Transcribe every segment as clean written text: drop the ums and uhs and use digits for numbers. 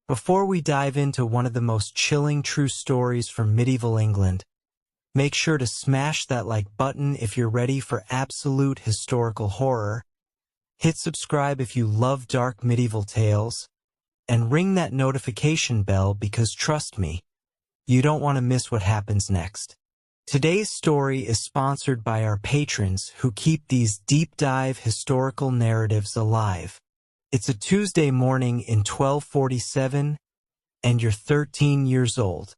Before we dive into one of the most chilling true stories from medieval England, make sure to smash that like button if you're ready for absolute historical horror, hit subscribe if you love dark medieval tales, and ring that notification bell because trust me, you don't want to miss what happens next. Today's story is sponsored by our patrons who keep these deep dive historical narratives alive. It's a Tuesday morning in 1247, and you're 13 years old.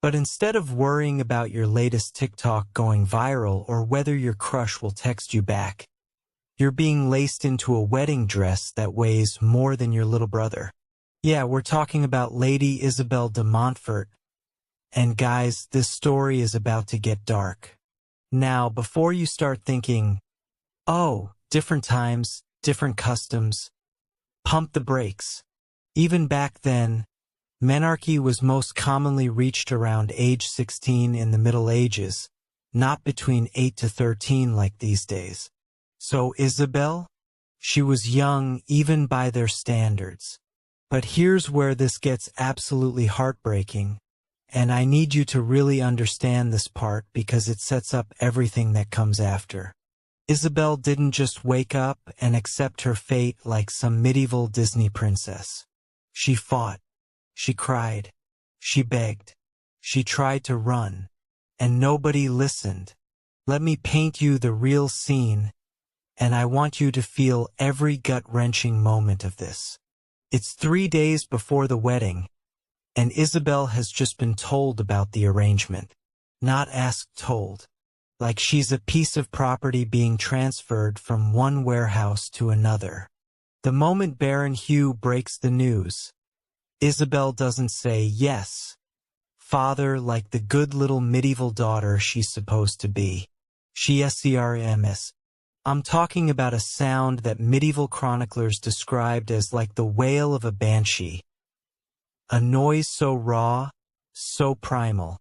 But instead of worrying about your latest TikTok going viral or whether your crush will text you back, you're being laced into a wedding dress that weighs more than your little brother. Yeah, we're talking about Lady Isabelle de Montfort. And guys, this story is about to get dark. Now, before you start thinking, oh, different times, different customs, pump the brakes. Even back then, menarche was most commonly reached around age 16 in the Middle Ages, not between 8 to 13 like these days. So Isabelle? She was young even by their standards. But here's where this gets absolutely heartbreaking, and I need you to really understand this part because it sets up everything that comes after. Isabelle didn't just wake up and accept her fate like some medieval Disney princess. She fought. She cried. She begged. She tried to run. And nobody listened. Let me paint you the real scene, and I want you to feel every gut-wrenching moment of this. It's 3 days before the wedding, and Isabelle has just been told about the arrangement. Not asked, told. Like she's a piece of property being transferred from one warehouse to another. The moment Baron Hugh breaks the news, Isabelle doesn't say yes, father, like the good little medieval daughter she's supposed to be. She screams. I'm talking about a sound that medieval chroniclers described as like the wail of a banshee. A noise so raw, so primal,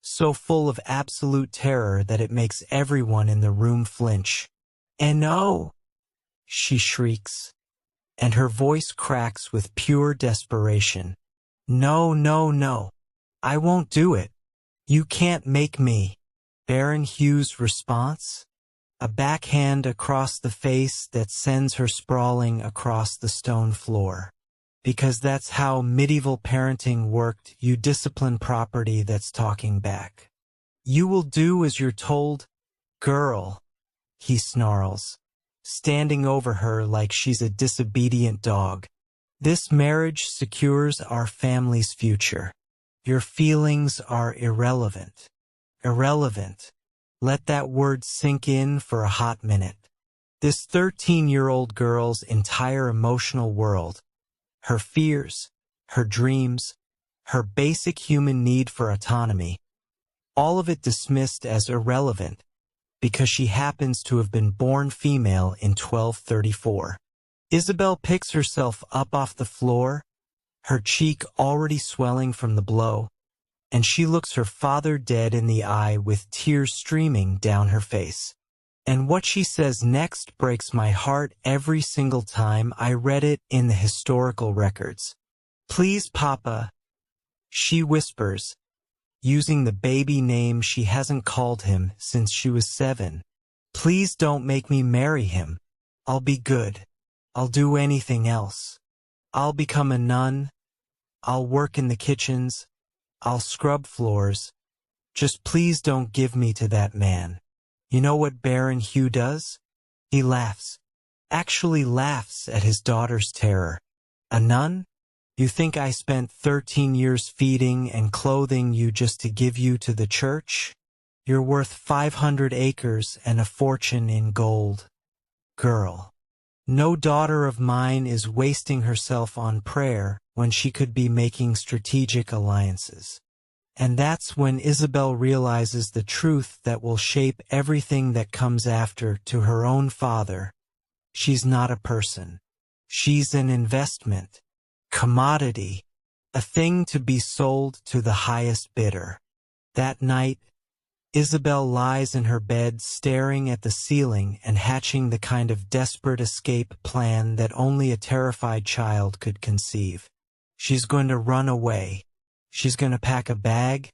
so full of absolute terror that it makes everyone in the room flinch. And no, she shrieks, and her voice cracks with pure desperation. No, no, no. I won't do it. You can't make me. Baron Hugh's response? A backhand across the face that sends her sprawling across the stone floor. Because that's how medieval parenting worked. You discipline property that's talking back. You will do as you're told, girl, he snarls, standing over her like she's a disobedient dog. This marriage secures our family's future. Your feelings are irrelevant. Irrelevant. Let that word sink in for a hot minute. This 13-year-old girl's entire emotional world, her fears, her dreams, her basic human need for autonomy, all of it dismissed as irrelevant because she happens to have been born female in 1234. Isabelle picks herself up off the floor, her cheek already swelling from the blow, and she looks her father dead in the eye with tears streaming down her face. And what she says next breaks my heart every single time I read it in the historical records. Please, Papa, she whispers, using the baby name she hasn't called him since she was 7. Please don't make me marry him. I'll be good. I'll do anything else. I'll become a nun. I'll work in the kitchens. I'll scrub floors. Just please don't give me to that man. You know what Baron Hugh does? He laughs. Actually laughs at his daughter's terror. A nun? You think I spent 13 years feeding and clothing you just to give you to the church? You're worth 500 acres and a fortune in gold. Girl. No daughter of mine is wasting herself on prayer when she could be making strategic alliances. And that's when Isabelle realizes the truth that will shape everything that comes after to her own father. She's not a person. She's an investment, commodity, a thing to be sold to the highest bidder. That night, Isabelle lies in her bed staring at the ceiling and hatching the kind of desperate escape plan that only a terrified child could conceive. She's going to run away. She's going to pack a bag,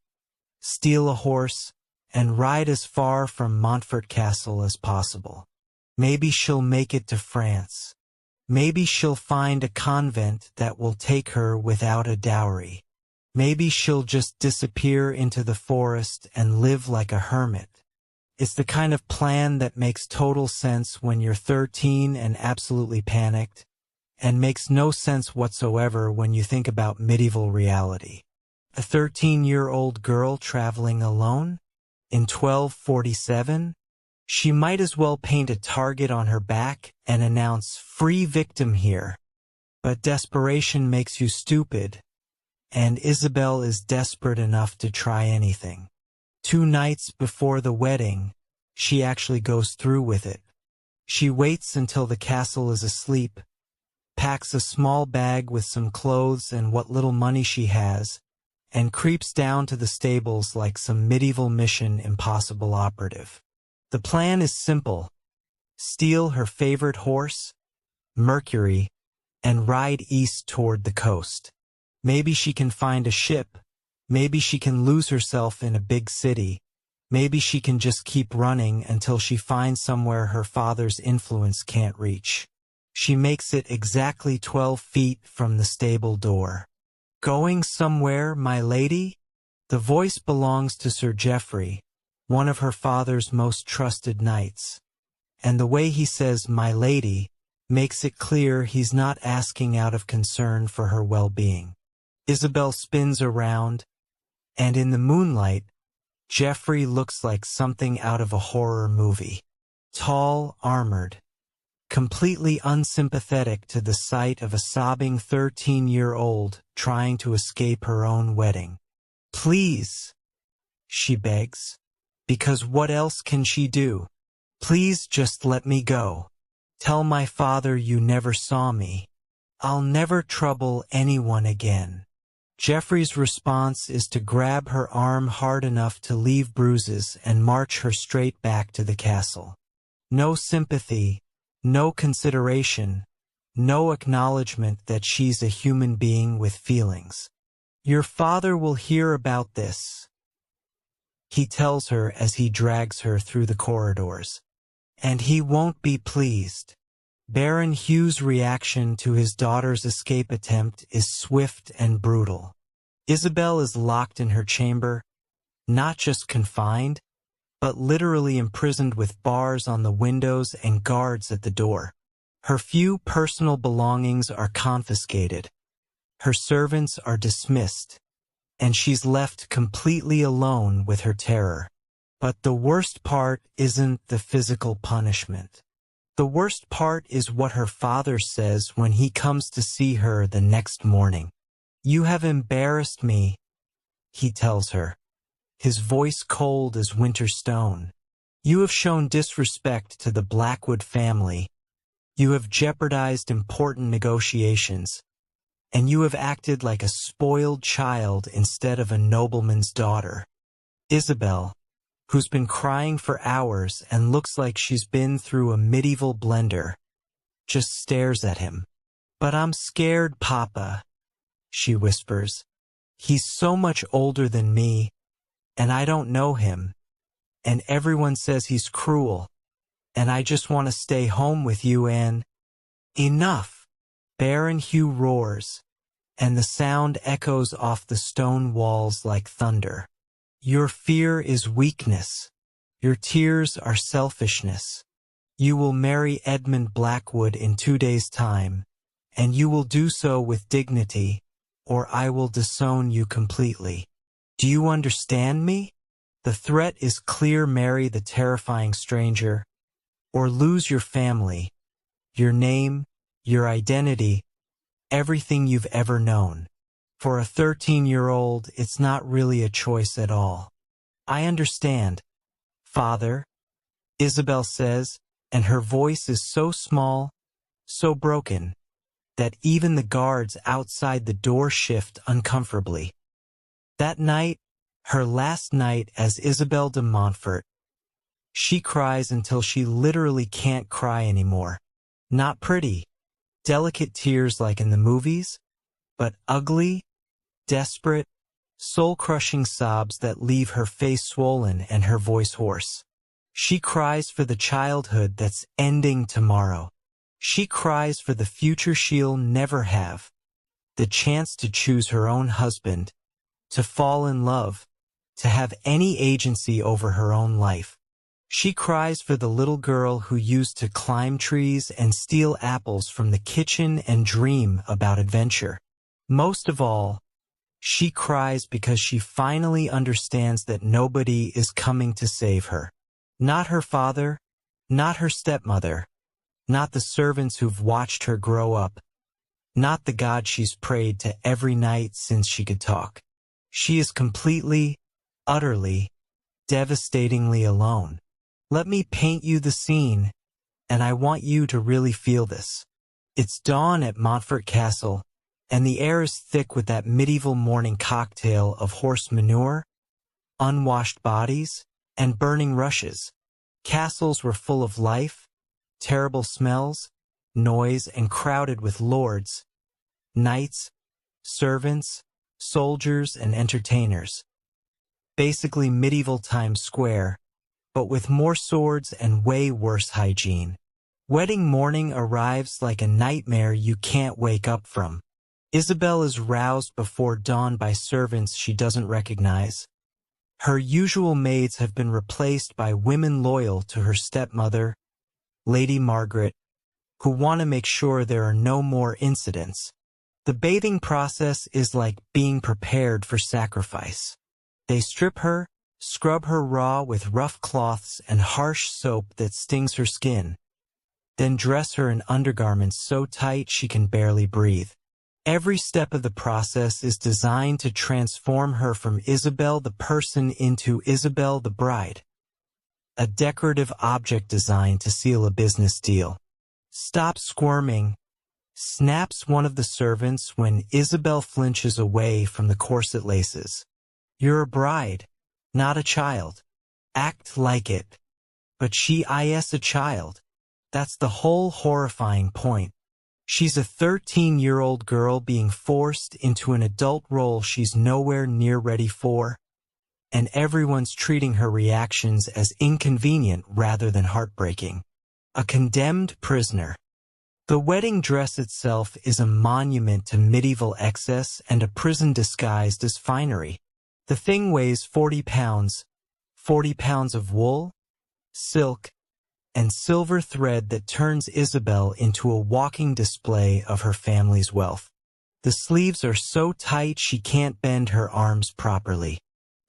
steal a horse, and ride as far from Montfort Castle as possible. Maybe she'll make it to France. Maybe she'll find a convent that will take her without a dowry. Maybe she'll just disappear into the forest and live like a hermit. It's the kind of plan that makes total sense when you're 13 and absolutely panicked, and makes no sense whatsoever when you think about medieval reality. A 13-year-old girl traveling alone? In 1247? She might as well paint a target on her back and announce, "Free victim here." But desperation makes you stupid, and Isabelle is desperate enough to try anything. 2 nights before the wedding, she actually goes through with it. She waits until the castle is asleep, packs a small bag with some clothes and what little money she has, and creeps down to the stables like some medieval Mission Impossible operative. The plan is simple: steal her favorite horse, Mercury, and ride east toward the coast. Maybe she can find a ship. Maybe she can lose herself in a big city. Maybe she can just keep running until she finds somewhere her father's influence can't reach. She makes it exactly 12 feet from the stable door. "Going somewhere, my lady?" The voice belongs to Sir Geoffrey, one of her father's most trusted knights. And the way he says "my lady" makes it clear he's not asking out of concern for her well-being. Isabelle spins around, and in the moonlight, Geoffrey looks like something out of a horror movie. Tall, armored, completely unsympathetic to the sight of a sobbing 13-year-old trying to escape her own wedding. "Please," she begs, because what else can she do? "Please just let me go. Tell my father you never saw me. I'll never trouble anyone again." Geoffrey's response is to grab her arm hard enough to leave bruises and march her straight back to the castle. No sympathy, no consideration, no acknowledgement that she's a human being with feelings. "Your father will hear about this," he tells her as he drags her through the corridors. "And he won't be pleased." Baron Hugh's reaction to his daughter's escape attempt is swift and brutal. Isabelle is locked in her chamber, not just confined, but literally imprisoned with bars on the windows and guards at the door. Her few personal belongings are confiscated. Her servants are dismissed, and she's left completely alone with her terror. But the worst part isn't the physical punishment. The worst part is what her father says when he comes to see her the next morning. "You have embarrassed me," he tells her, his voice cold as winter stone. "You have shown disrespect to the Blackwood family. You have jeopardized important negotiations, and you have acted like a spoiled child instead of a nobleman's daughter." Isabelle, who's been crying for hours and looks like she's been through a medieval blender, just stares at him. "But I'm scared, Papa," she whispers. "He's so much older than me, and I don't know him, and everyone says he's cruel, and I just want to stay home with you and—" "Enough!" Baron Hugh roars, and the sound echoes off the stone walls like thunder. "Your fear is weakness. Your tears are selfishness. You will marry Edmund Blackwood in 2 days' time, and you will do so with dignity, or I will disown you completely. Do you understand me? The threat is clear: marry the terrifying stranger, or lose your family, your name, your identity, everything you've ever known. For a 13-year-old, it's not really a choice at all." "I understand, Father," Isabelle says, and her voice is so small, so broken, that even the guards outside the door shift uncomfortably. That night, her last night as Isabelle de Montfort, she cries until she literally can't cry anymore. Not pretty, delicate tears like in the movies, but ugly, desperate, soul-crushing sobs that leave her face swollen and her voice hoarse. She cries for the childhood that's ending tomorrow. She cries for the future she'll never have, the chance to choose her own husband, to fall in love, to have any agency over her own life. She cries for the little girl who used to climb trees and steal apples from the kitchen and dream about adventure. Most of all, she cries because she finally understands that nobody is coming to save her. Not her father, not her stepmother, not the servants who've watched her grow up, not the God she's prayed to every night since she could talk. She is completely, utterly, devastatingly alone. Let me paint you the scene, and I want you to really feel this. It's dawn at Montfort Castle, and the air is thick with that medieval morning cocktail of horse manure, unwashed bodies, and burning rushes. Castles were full of life, terrible smells, noise, and crowded with lords, knights, servants, soldiers, and entertainers. Basically medieval Times Square, but with more swords and way worse hygiene. Wedding morning arrives like a nightmare you can't wake up from. Isabelle is roused before dawn by servants she doesn't recognize. Her usual maids have been replaced by women loyal to her stepmother, Lady Margaret, who want to make sure there are no more incidents. The bathing process is like being prepared for sacrifice. They strip her, scrub her raw with rough cloths and harsh soap that stings her skin, then dress her in undergarments so tight she can barely breathe. Every step of the process is designed to transform her from Isabelle the person into Isabelle the bride, a decorative object designed to seal a business deal. "Stop squirming," snaps one of the servants when Isabelle flinches away from the corset laces. "You're a bride, not a child. Act like it." But she is a child. That's the whole horrifying point. She's a 13-year-old girl being forced into an adult role she's nowhere near ready for, and everyone's treating her reactions as inconvenient rather than heartbreaking. A condemned prisoner. The wedding dress itself is a monument to medieval excess and a prison disguised as finery. The thing weighs 40 pounds, 40 pounds of wool, silk, and silver thread that turns Isabelle into a walking display of her family's wealth. The sleeves are so tight she can't bend her arms properly.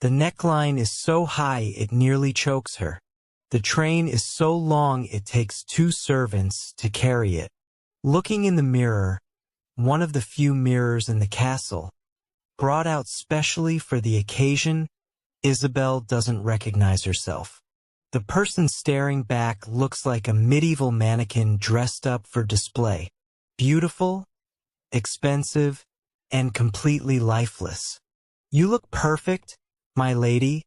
The neckline is so high it nearly chokes her. The train is so long it takes 2 servants to carry it. Looking in the mirror, one of the few mirrors in the castle, brought out specially for the occasion, Isabelle doesn't recognize herself. The person staring back looks like a medieval mannequin dressed up for display. Beautiful, expensive, and completely lifeless. "You look perfect, my lady,"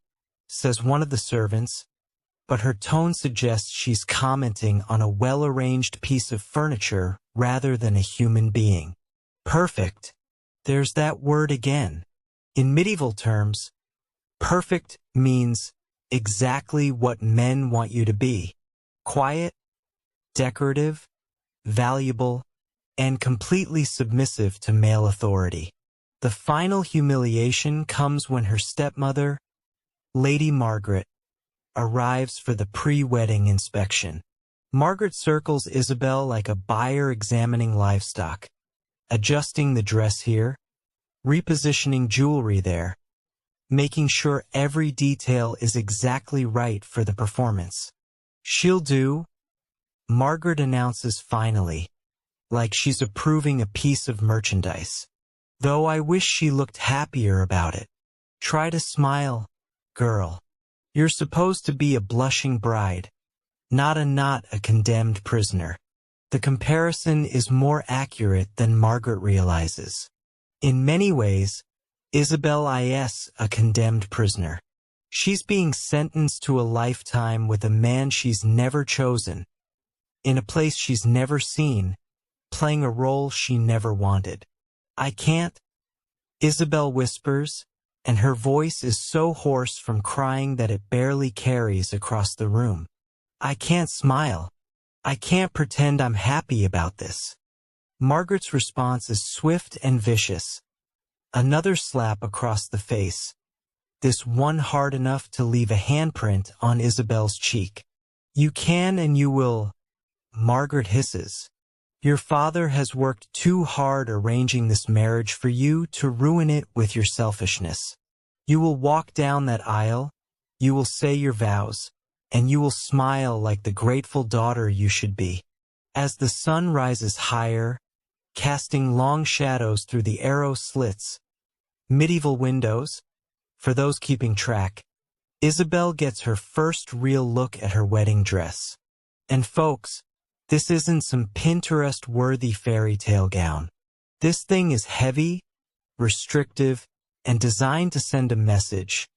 says one of the servants, but her tone suggests she's commenting on a well-arranged piece of furniture rather than a human being. Perfect. There's that word again. In medieval terms, perfect means exactly what men want you to be. Quiet, decorative, valuable, and completely submissive to male authority. The final humiliation comes when her stepmother, Lady Margaret, arrives for the pre-wedding inspection. Margaret circles Isabelle like a buyer examining livestock, adjusting the dress here, repositioning jewelry there, making sure every detail is exactly right for the performance. "She'll do," Margaret announces finally, like she's approving a piece of merchandise. "Though I wish she looked happier about it. Try to smile, girl. You're supposed to be a blushing bride, not a condemned prisoner." The comparison is more accurate than Margaret realizes. In many ways, Isabelle is a condemned prisoner. She's being sentenced to a lifetime with a man she's never chosen, in a place she's never seen, playing a role she never wanted. "I can't," Isabelle whispers, and her voice is so hoarse from crying that it barely carries across the room. "I can't smile. I can't pretend I'm happy about this." Margaret's response is swift and vicious. Another slap across the face. This one hard enough to leave a handprint on Isabelle's cheek. "You can and you will," Margaret hisses. "Your father has worked too hard arranging this marriage for you to ruin it with your selfishness. You will walk down that aisle, you will say your vows, and you will smile like the grateful daughter you should be. As the sun rises higher, casting long shadows through the arrow slits, medieval windows, for those keeping track, Isabelle gets her first real look at her wedding dress. And folks, this isn't some Pinterest-worthy fairy tale gown. This thing is heavy, restrictive, and designed to send a message.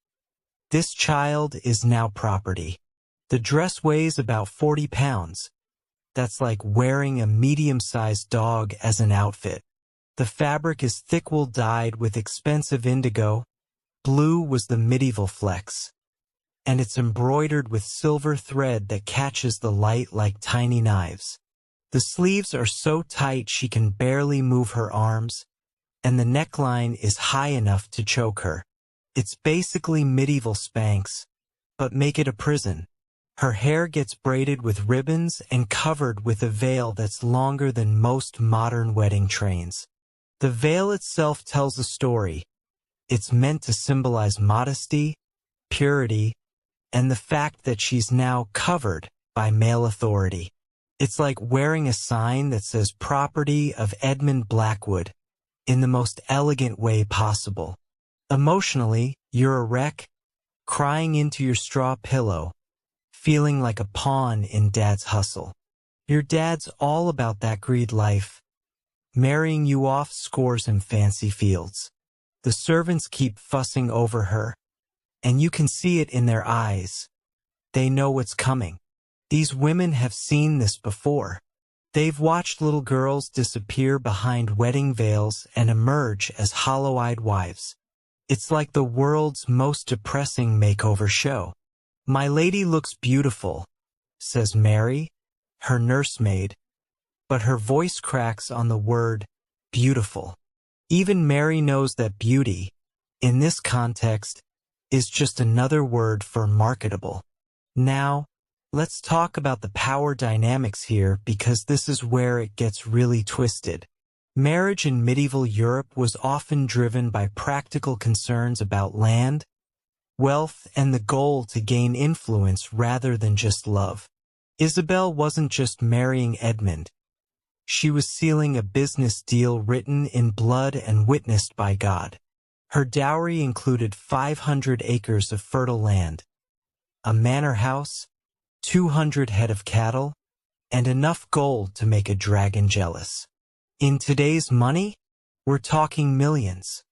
This child is now property. The dress weighs about 40 pounds. That's like wearing a medium-sized dog as an outfit. The fabric is thick wool dyed with expensive indigo. Blue was the medieval flex. And it's embroidered with silver thread that catches the light like tiny knives. The sleeves are so tight she can barely move her arms, and the neckline is high enough to choke her. It's basically medieval Spanx, but make it a prison. Her hair gets braided with ribbons and covered with a veil that's longer than most modern wedding trains. The veil itself tells a story. It's meant to symbolize modesty, purity, and the fact that she's now covered by male authority. It's like wearing a sign that says property of Edmund Blackwood in the most elegant way possible. Emotionally, you're a wreck, crying into your straw pillow, feeling like a pawn in Dad's hustle. Your dad's all about that greed life. Marrying you off scores him fancy fields. The servants keep fussing over her, and you can see it in their eyes. They know what's coming. These women have seen this before. They've watched little girls disappear behind wedding veils and emerge as hollow-eyed wives. It's like the world's most depressing makeover show. "My lady looks beautiful," says Mary, her nursemaid, but her voice cracks on the word beautiful. Even Mary knows that beauty, in this context, is just another word for marketable. Now, let's talk about the power dynamics here because this is where it gets really twisted. Marriage in medieval Europe was often driven by practical concerns about land, wealth, and the goal to gain influence rather than just love. Isabelle wasn't just marrying Edmund. She was sealing a business deal written in blood and witnessed by God. Her dowry included 500 acres of fertile land, a manor house, 200 head of cattle, and enough gold to make a dragon jealous. In today's money, we're talking millions.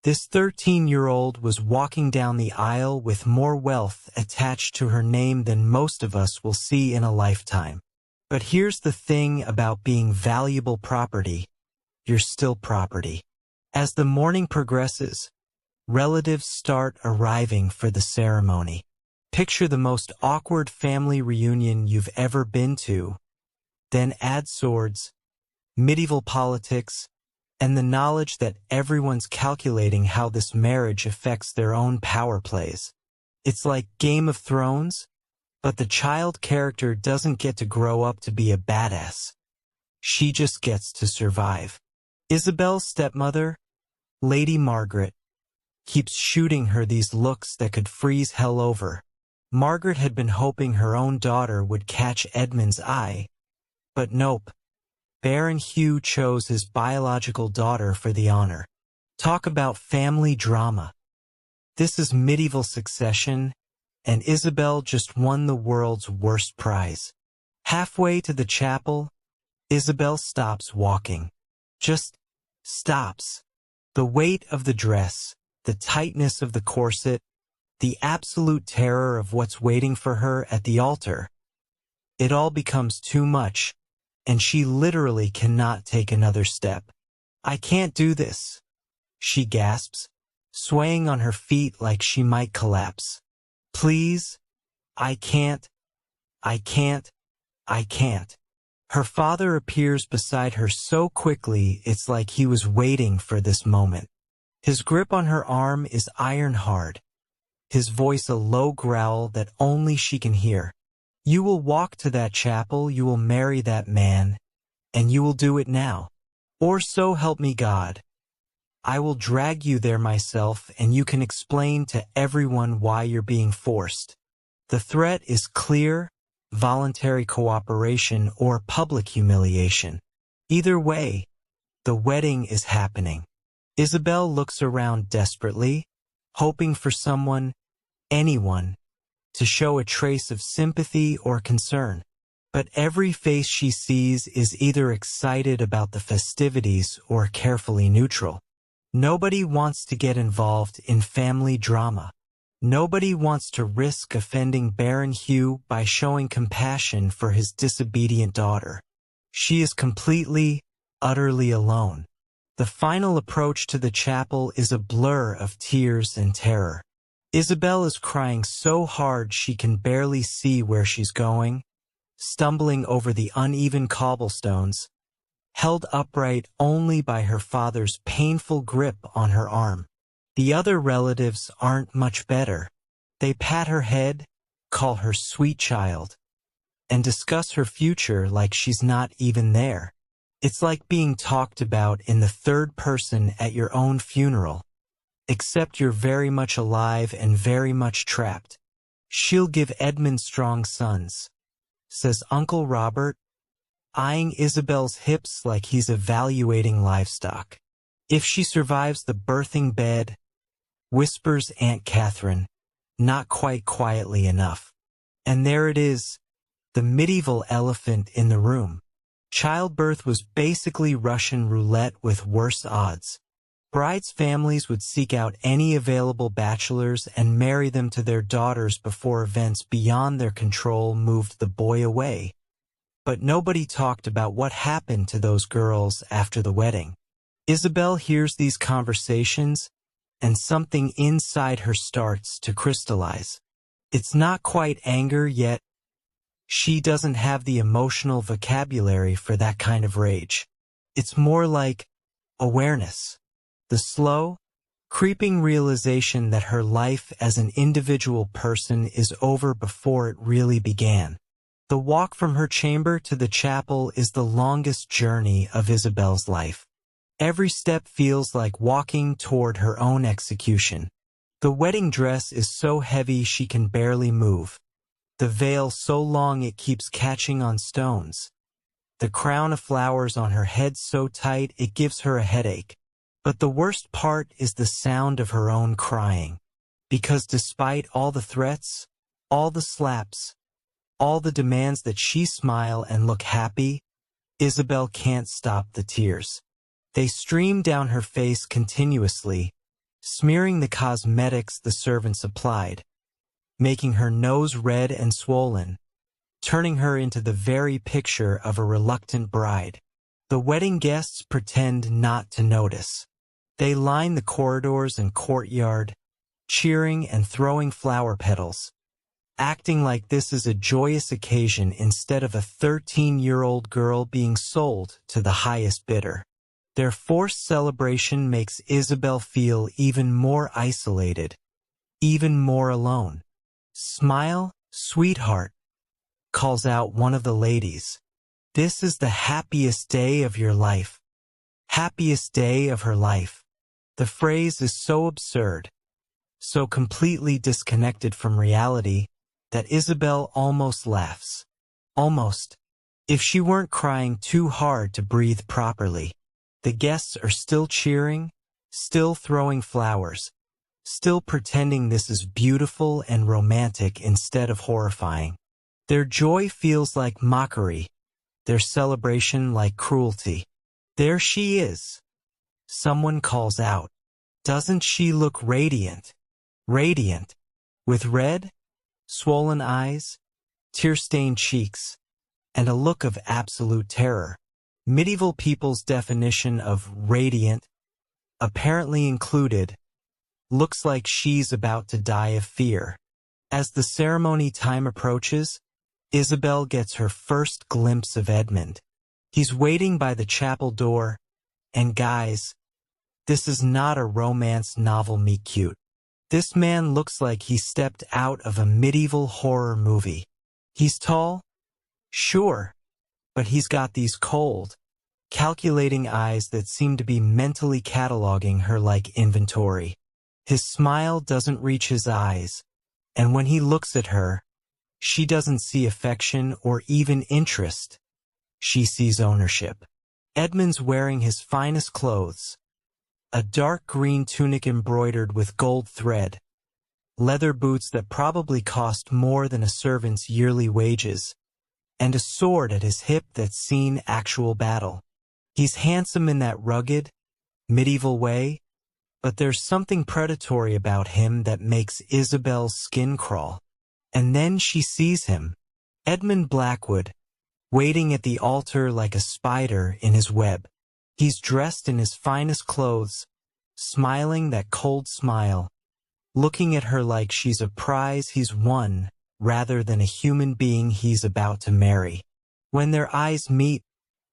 This 13-year-old was walking down the aisle with more wealth attached to her name than most of us will see in a lifetime. But here's the thing about being valuable property. You're still property. As the morning progresses, relatives start arriving for the ceremony. Picture the most awkward family reunion you've ever been to. Then add swords, medieval politics, and the knowledge that everyone's calculating how this marriage affects their own power plays. It's like Game of Thrones, but the child character doesn't get to grow up to be a badass. She just gets to survive. Isabelle's stepmother, Lady Margaret, keeps shooting her these looks that could freeze hell over. Margaret had been hoping her own daughter would catch Edmund's eye, but nope. Baron Hugh chose his biological daughter for the honor. Talk about family drama. This is medieval succession, and Isabelle just won the world's worst prize. Halfway to the chapel, Isabelle stops walking. Just stops. The weight of the dress, the tightness of the corset, the absolute terror of what's waiting for her at the altar. It all becomes too much, and she literally cannot take another step. I can't do this, she gasps, swaying on her feet like she might collapse. Please, I can't, I can't, I can't. Her father appears beside her so quickly it's like he was waiting for this moment. His grip on her arm is iron hard, his voice a low growl that only she can hear. You will walk to that chapel, you will marry that man, and you will do it now. Or so help me God. I will drag you there myself and you can explain to everyone why you're being forced. The threat is clear, voluntary cooperation or public humiliation. Either way, the wedding is happening. Isabelle looks around desperately, hoping for someone, anyone, to show a trace of sympathy or concern. But every face she sees is either excited about the festivities or carefully neutral. Nobody wants to get involved in family drama. Nobody wants to risk offending Baron Hugh by showing compassion for his disobedient daughter. She is completely, utterly alone. The final approach to the chapel is a blur of tears and terror. Isabelle is crying so hard she can barely see where she's going, stumbling over the uneven cobblestones, held upright only by her father's painful grip on her arm. The other relatives aren't much better. They pat her head, call her sweet child, and discuss her future like she's not even there. It's like being talked about in the third person at your own funeral, except you're very much alive and very much trapped. She'll give Edmund strong sons, says Uncle Robert, eyeing Isabelle's hips like he's evaluating livestock. If she survives the birthing bed, whispers Aunt Catherine, not quite quietly enough. And there it is, the medieval elephant in the room. Childbirth was basically Russian roulette with worse odds. Brides' families would seek out any available bachelors and marry them to their daughters before events beyond their control moved the boy away. But nobody talked about what happened to those girls after the wedding. Isabelle hears these conversations, and something inside her starts to crystallize. It's not quite anger yet. She doesn't have the emotional vocabulary for that kind of rage. It's more like awareness. The slow, creeping realization that her life as an individual person is over before it really began. The walk from her chamber to the chapel is the longest journey of Isabelle's life. Every step feels like walking toward her own execution. The wedding dress is so heavy she can barely move. The veil so long it keeps catching on stones. The crown of flowers on her head so tight it gives her a headache. But the worst part is the sound of her own crying. Because despite all the threats, all the slaps, all the demands that she smile and look happy, Isabelle can't stop the tears. They stream down her face continuously, smearing the cosmetics the servants applied, making her nose red and swollen, turning her into the very picture of a reluctant bride. The wedding guests pretend not to notice. They line the corridors and courtyard, cheering and throwing flower petals, acting like this is a joyous occasion instead of a 13-year-old girl being sold to the highest bidder. Their forced celebration makes Isabelle feel even more isolated, even more alone. "Smile, sweetheart," calls out one of the ladies. This is the happiest day of your life. Happiest day of her life. The phrase is so absurd, so completely disconnected from reality, that Isabelle almost laughs. Almost. If she weren't crying too hard to breathe properly. The guests are still cheering, still throwing flowers, still pretending this is beautiful and romantic instead of horrifying. Their joy feels like mockery, their celebration like cruelty. There she is. Someone calls out. Doesn't she look radiant? Radiant. With red, swollen eyes, tear-stained cheeks, and a look of absolute terror. Medieval people's definition of radiant, apparently included, looks like she's about to die of fear. As the ceremony time approaches, Isabelle gets her first glimpse of Edmund. He's waiting by the chapel door, and guys, this is not a romance novel meet cute. This man looks like he stepped out of a medieval horror movie. He's tall, sure, but he's got these cold, calculating eyes that seem to be mentally cataloging her like inventory. His smile doesn't reach his eyes, and when he looks at her, she doesn't see affection or even interest. She sees ownership. Edmund's wearing his finest clothes, a dark green tunic embroidered with gold thread, leather boots that probably cost more than a servant's yearly wages, and a sword at his hip that's seen actual battle. He's handsome in that rugged, medieval way, but there's something predatory about him that makes Isabelle's skin crawl. And then she sees him, Edmund Blackwood, waiting at the altar like a spider in his web. He's dressed in his finest clothes, smiling that cold smile, looking at her like she's a prize he's won rather than a human being he's about to marry. When their eyes meet,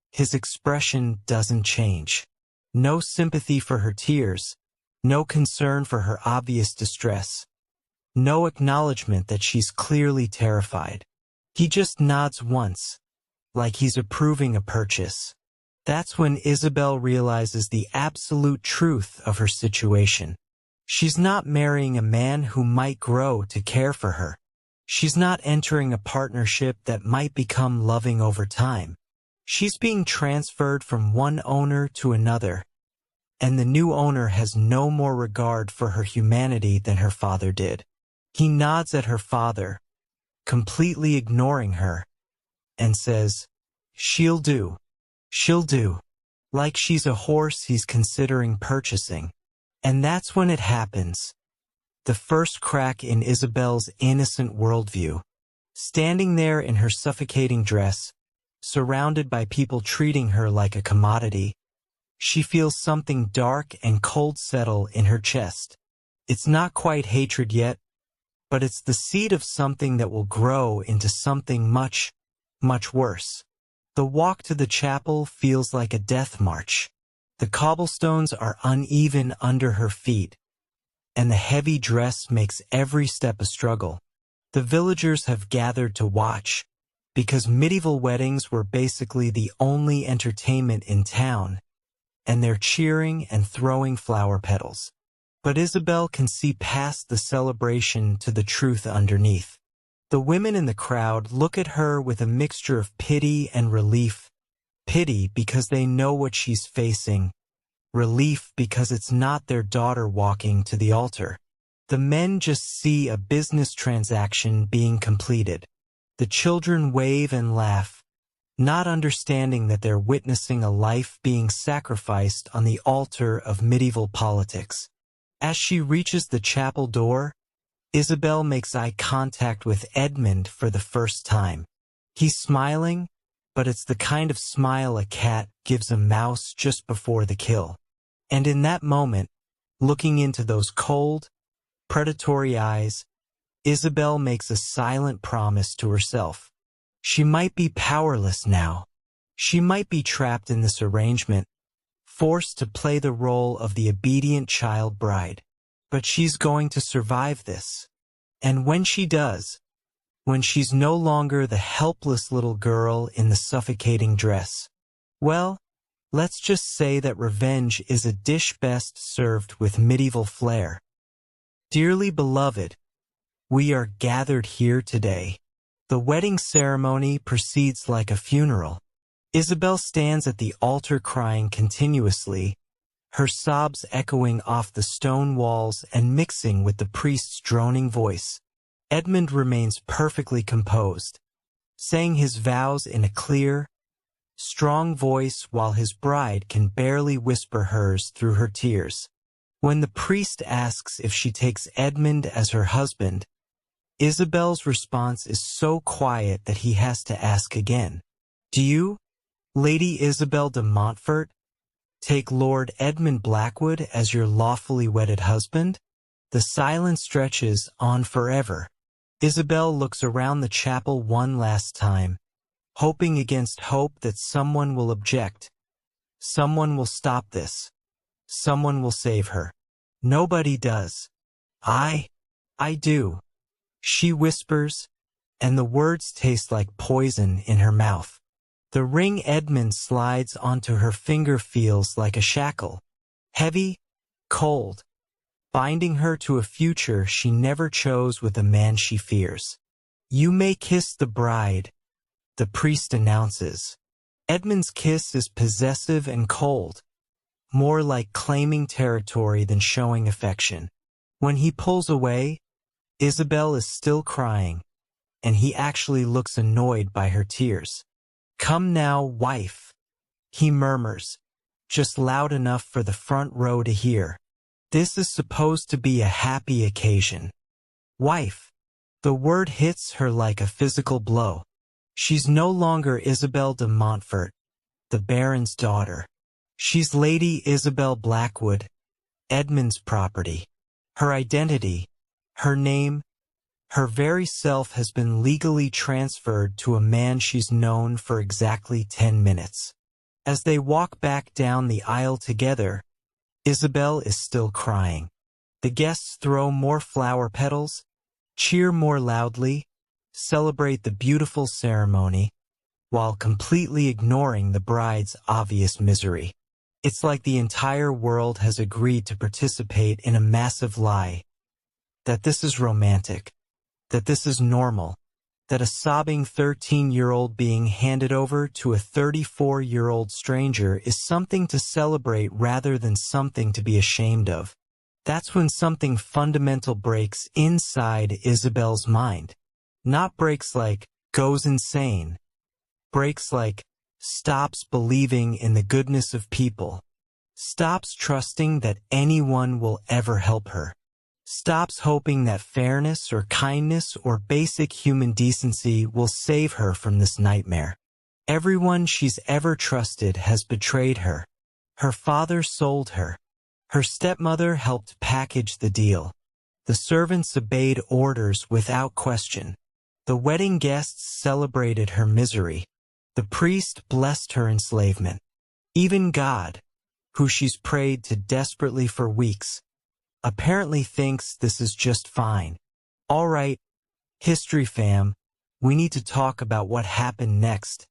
his expression doesn't change. No sympathy for her tears, no concern for her obvious distress, no acknowledgement that she's clearly terrified. He just nods once, like he's approving a purchase. That's when Isabelle realizes the absolute truth of her situation. She's not marrying a man who might grow to care for her. She's not entering a partnership that might become loving over time. She's being transferred from one owner to another, and the new owner has no more regard for her humanity than her father did. He nods at her father, completely ignoring her, and says, "She'll do. She'll do." Like she's a horse he's considering purchasing. And that's when it happens. The first crack in Isabelle's innocent worldview. Standing there in her suffocating dress, surrounded by people treating her like a commodity, she feels something dark and cold settle in her chest. It's not quite hatred yet, but it's the seed of something that will grow into something much, much worse. The walk to the chapel feels like a death march. The cobblestones are uneven under her feet, and the heavy dress makes every step a struggle. The villagers have gathered to watch, because medieval weddings were basically the only entertainment in town, and they're cheering and throwing flower petals. But Isabelle can see past the celebration to the truth underneath. The women in the crowd look at her with a mixture of pity and relief. Pity because they know what she's facing. Relief because it's not their daughter walking to the altar. The men just see a business transaction being completed. The children wave and laugh, not understanding that they're witnessing a life being sacrificed on the altar of medieval politics. As she reaches the chapel door, Isabelle makes eye contact with Edmund for the first time. He's smiling, but it's the kind of smile a cat gives a mouse just before the kill. And in that moment, looking into those cold, predatory eyes, Isabelle makes a silent promise to herself. She might be powerless now. She might be trapped in this arrangement, forced to play the role of the obedient child bride. But she's going to survive this. And when she does, when she's no longer the helpless little girl in the suffocating dress, well, let's just say that revenge is a dish best served with medieval flair. Dearly beloved, we are gathered here today. The wedding ceremony proceeds like a funeral. Isabelle stands at the altar crying continuously, her sobs echoing off the stone walls and mixing with the priest's droning voice. Edmund remains perfectly composed, saying his vows in a clear, strong voice while his bride can barely whisper hers through her tears. When the priest asks if she takes Edmund as her husband, Isabelle's response is so quiet that he has to ask again. "Do you, Lady Isabelle de Montfort? Take Lord Edmund Blackwood as your lawfully wedded husband? The silence stretches on forever. Isabelle looks around the chapel one last time, hoping against hope that someone will object. Someone will stop this. Someone will save her. Nobody does. I do. She whispers, and the words taste like poison in her mouth. The ring Edmund slides onto her finger feels like a shackle. Heavy, cold, binding her to a future she never chose with a man she fears. You may kiss the bride, the priest announces. Edmund's kiss is possessive and cold, more like claiming territory than showing affection. When he pulls away, Isabelle is still crying, and he actually looks annoyed by her tears. Come now, wife, he murmurs, just loud enough for the front row to hear. This is supposed to be a happy occasion. Wife. The word hits her like a physical blow. She's no longer Isabelle de Montfort, the Baron's daughter. She's Lady Isabelle Blackwood, Edmund's property. Her identity, her name, her very self has been legally transferred to a man she's known for exactly 10 minutes. As they walk back down the aisle together, Isabelle is still crying. The guests throw more flower petals, cheer more loudly, celebrate the beautiful ceremony, while completely ignoring the bride's obvious misery. It's like the entire world has agreed to participate in a massive lie. That this is romantic. That this is normal. That a sobbing 13-year-old being handed over to a 34-year-old stranger is something to celebrate rather than something to be ashamed of. That's when something fundamental breaks inside Isabelle's mind. Not breaks like, goes insane. Breaks like, stops believing in the goodness of people. Stops trusting that anyone will ever help her. Stops hoping that fairness or kindness or basic human decency will save her from this nightmare. Everyone she's ever trusted has betrayed her. Her father sold her. Her stepmother helped package the deal. The servants obeyed orders without question. The wedding guests celebrated her misery. The priest blessed her enslavement. Even God, who she's prayed to desperately for weeks, apparently thinks this is just fine. All right, history fam, we need to talk about what happened next.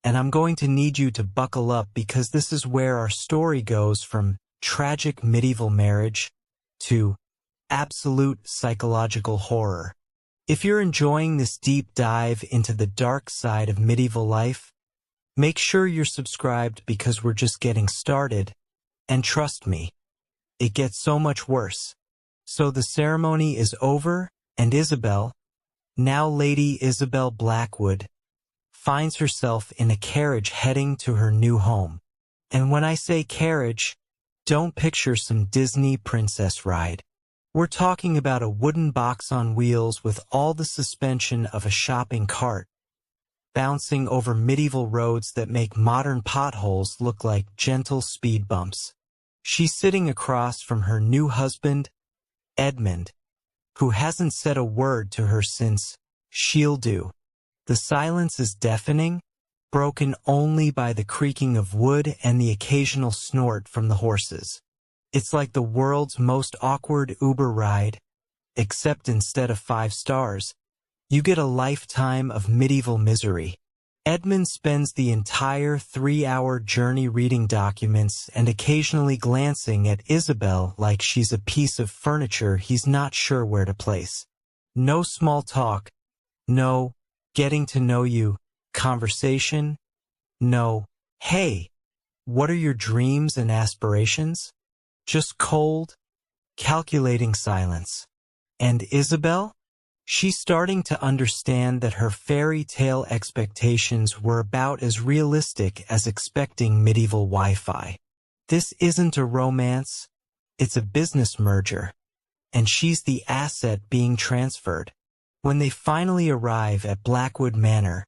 And I'm going to need you to buckle up because this is where our story goes from tragic medieval marriage to absolute psychological horror. If you're enjoying this deep dive into the dark side of medieval life, make sure you're subscribed because we're just getting started. And trust me, it gets so much worse. So the ceremony is over, and Isabelle, now Lady Isabelle Blackwood, finds herself in a carriage heading to her new home. And when I say carriage, don't picture some Disney princess ride. We're talking about a wooden box on wheels with all the suspension of a shopping cart, bouncing over medieval roads that make modern potholes look like gentle speed bumps. She's sitting across from her new husband, Edmund, who hasn't said a word to her since she'll do. The silence is deafening, broken only by the creaking of wood and the occasional snort from the horses. It's like the world's most awkward Uber ride, except instead of 5 stars, you get a lifetime of medieval misery. Edmund spends the entire 3-hour journey reading documents and occasionally glancing at Isabelle like she's a piece of furniture he's not sure where to place. No small talk, no getting to know you conversation, no, hey, what are your dreams and aspirations? Just cold, calculating silence. And Isabelle? She's starting to understand that her fairy tale expectations were about as realistic as expecting medieval Wi-Fi. This isn't a romance, it's a business merger, and she's the asset being transferred. When they finally arrive at Blackwood Manor,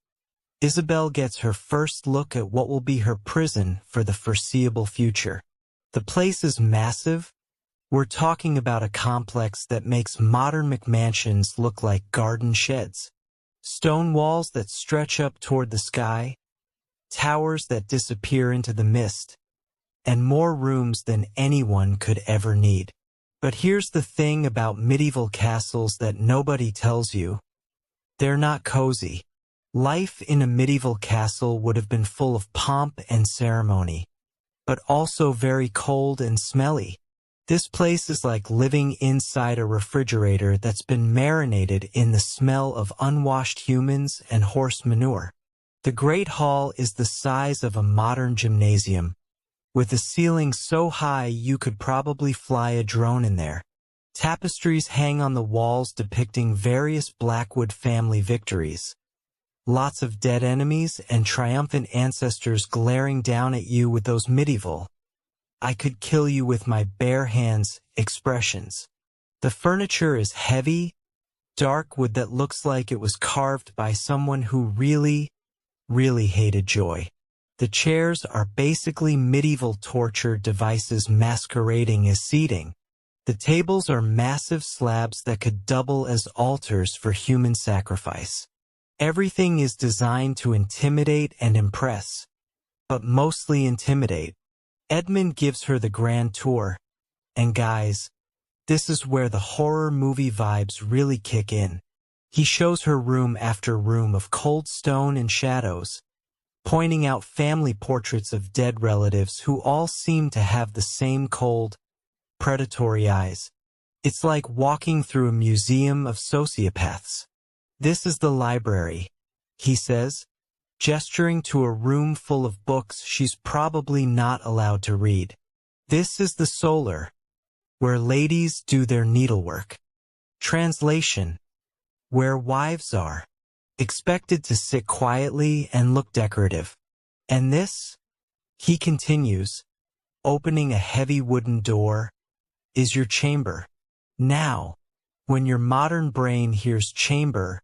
Isabelle gets her first look at what will be her prison for the foreseeable future. The place is massive. We're talking about a complex that makes modern McMansions look like garden sheds. Stone walls that stretch up toward the sky, towers that disappear into the mist, and more rooms than anyone could ever need. But here's the thing about medieval castles that nobody tells you. They're not cozy. Life in a medieval castle would have been full of pomp and ceremony, but also very cold and smelly. This place is like living inside a refrigerator that's been marinated in the smell of unwashed humans and horse manure. The Great Hall is the size of a modern gymnasium, with a ceiling so high you could probably fly a drone in there. Tapestries hang on the walls depicting various Blackwood family victories. Lots of dead enemies and triumphant ancestors glaring down at you with those medieval, "I could kill you with my bare hands" expressions. The furniture is heavy, dark wood that looks like it was carved by someone who really hated joy. The chairs are basically medieval torture devices masquerading as seating. The tables are massive slabs that could double as altars for human sacrifice. Everything is designed to intimidate and impress, but mostly intimidate. Edmund gives her the grand tour, and guys, this is where the horror movie vibes really kick in. He shows her room after room of cold stone and shadows, pointing out family portraits of dead relatives who all seem to have the same cold, predatory eyes. It's like walking through a museum of sociopaths. "This is the library," he says, gesturing to a room full of books she's probably not allowed to read. "This is the solar, where ladies do their needlework." Translation: where wives are expected to sit quietly and look decorative. "And this," he continues, opening a heavy wooden door, "is your chamber." Now, when your modern brain hears chamber,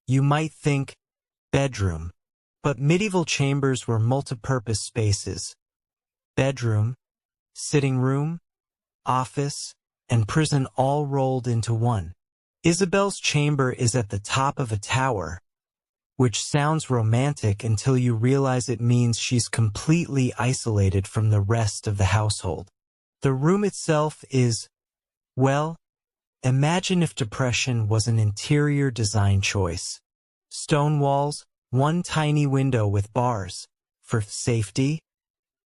you might think bedroom. But medieval chambers were multipurpose spaces. Bedroom, sitting room, office, and prison all rolled into one. Isabelle's chamber is at the top of a tower, which sounds romantic until you realize it means she's completely isolated from the rest of the household. The room itself is, well, imagine if depression was an interior design choice. Stone walls, one tiny window with bars, for safety.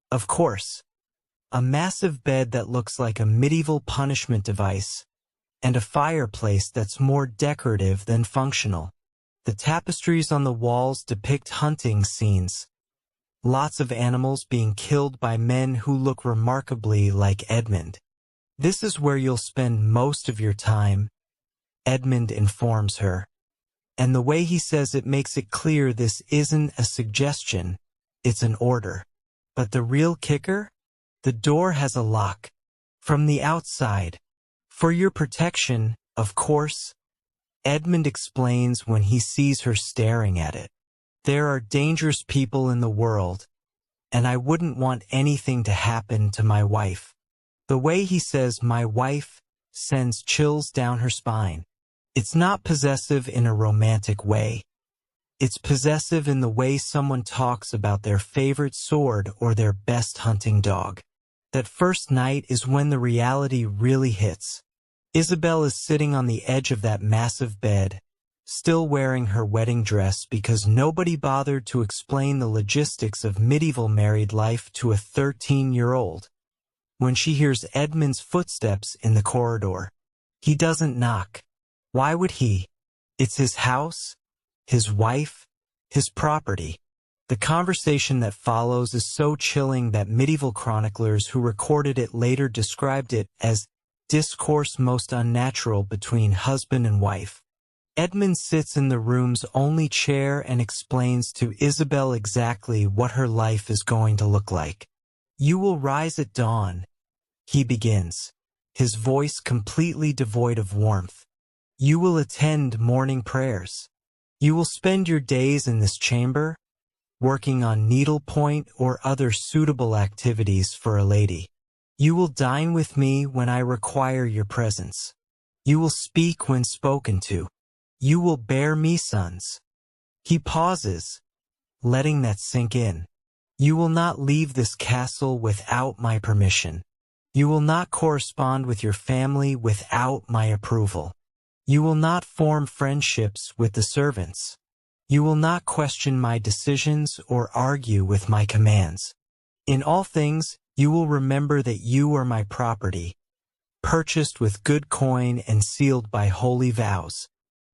Of course. A massive bed that looks like a medieval punishment device, and a fireplace that's more decorative than functional. The tapestries on the walls depict hunting scenes. Lots of animals being killed by men who look remarkably like Edmund. "This is where you'll spend most of your time," Edmund informs her. And the way he says it makes it clear this isn't a suggestion, it's an order. But the real kicker? The door has a lock. From the outside. "For your protection, of course," Edmund explains when he sees her staring at it. "There are dangerous people in the world, and I wouldn't want anything to happen to my wife." The way he says "my wife" sends chills down her spine. It's not possessive in a romantic way. It's possessive in the way someone talks about their favorite sword or their best hunting dog. That first night is when the reality really hits. Isabelle is sitting on the edge of that massive bed, still wearing her wedding dress because nobody bothered to explain the logistics of medieval married life to a 13-year-old. When she hears Edmund's footsteps in the corridor, he doesn't knock. Why would he? It's his house, his wife, his property. The conversation that follows is so chilling that medieval chroniclers who recorded it later described it as discourse most unnatural between husband and wife. Edmund sits in the room's only chair and explains to Isabelle exactly what her life is going to look like. "You will rise at dawn," he begins, his voice completely devoid of warmth. "You will attend morning prayers. You will spend your days in this chamber, working on needlepoint or other suitable activities for a lady. You will dine with me when I require your presence. You will speak when spoken to. You will bear me sons. He pauses, letting that sink in. You will not leave this castle without my permission. You will not correspond with your family without my approval. You will not form friendships with the servants. You will not question my decisions or argue with my commands. In all things, you will remember that you are my property, purchased with good coin and sealed by holy vows.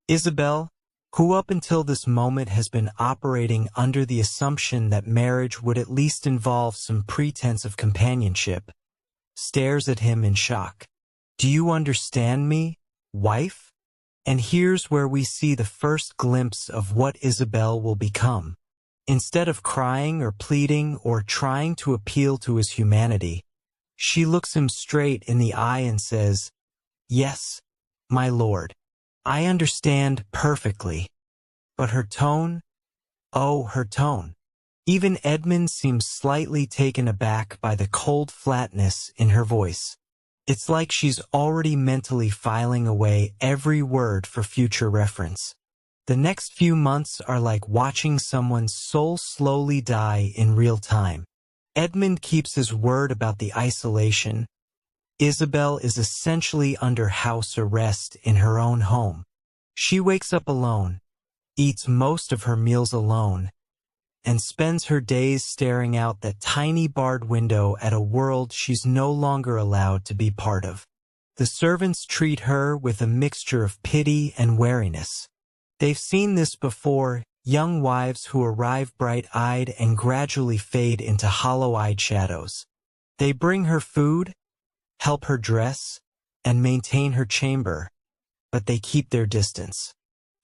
Isabelle, who up until this moment has been operating under the assumption that marriage would at least involve some pretense of companionship, stares at him in shock. Do you understand me, wife? And here's where we see the first glimpse of what Isabelle will become. Instead of crying or pleading or trying to appeal to his humanity, she looks him straight in the eye and says, "Yes, my lord. I understand perfectly." But her tone, oh, her tone. Even Edmund seems slightly taken aback by the cold flatness in her voice. It's like she's already mentally filing away every word for future reference. The next few months are like watching someone's soul slowly die in real time. Edmund keeps his word about the isolation. Isabelle is essentially under house arrest in her own home. She wakes up alone, eats most of her meals alone, and spends her days staring out that tiny barred window at a world she's no longer allowed to be part of. The servants treat her with a mixture of pity and wariness. They've seen this before, young wives who arrive bright-eyed and gradually fade into hollow-eyed shadows. They bring her food, help her dress, and maintain her chamber, but they keep their distance.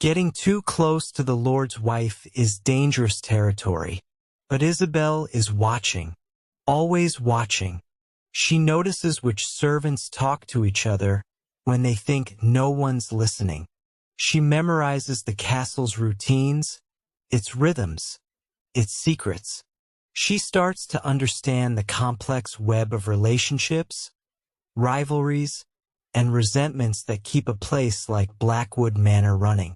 Getting too close to the Lord's wife is dangerous territory, but Isabelle is watching, always watching. She notices which servants talk to each other when they think no one's listening. She memorizes the castle's routines, its rhythms, its secrets. She starts to understand the complex web of relationships, rivalries, and resentments that keep a place like Blackwood Manor running.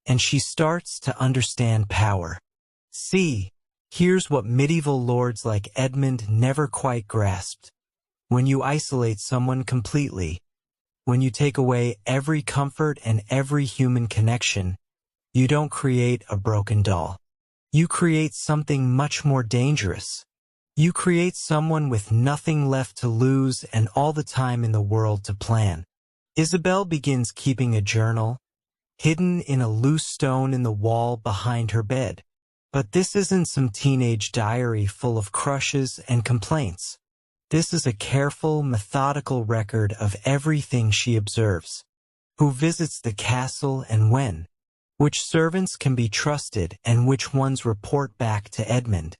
And she starts to understand power. See, here's what medieval lords like Edmund never quite grasped. When you isolate someone completely, when you take away every comfort and every human connection, you don't create a broken doll. You create something much more dangerous. You create someone with nothing left to lose and all the time in the world to plan. Isabelle begins keeping a journal, hidden in a loose stone in the wall behind her bed. But this isn't some teenage diary full of crushes and complaints. This is a careful, methodical record of everything she observes. Who visits the castle and when. Which servants can be trusted and which ones report back to Edmund.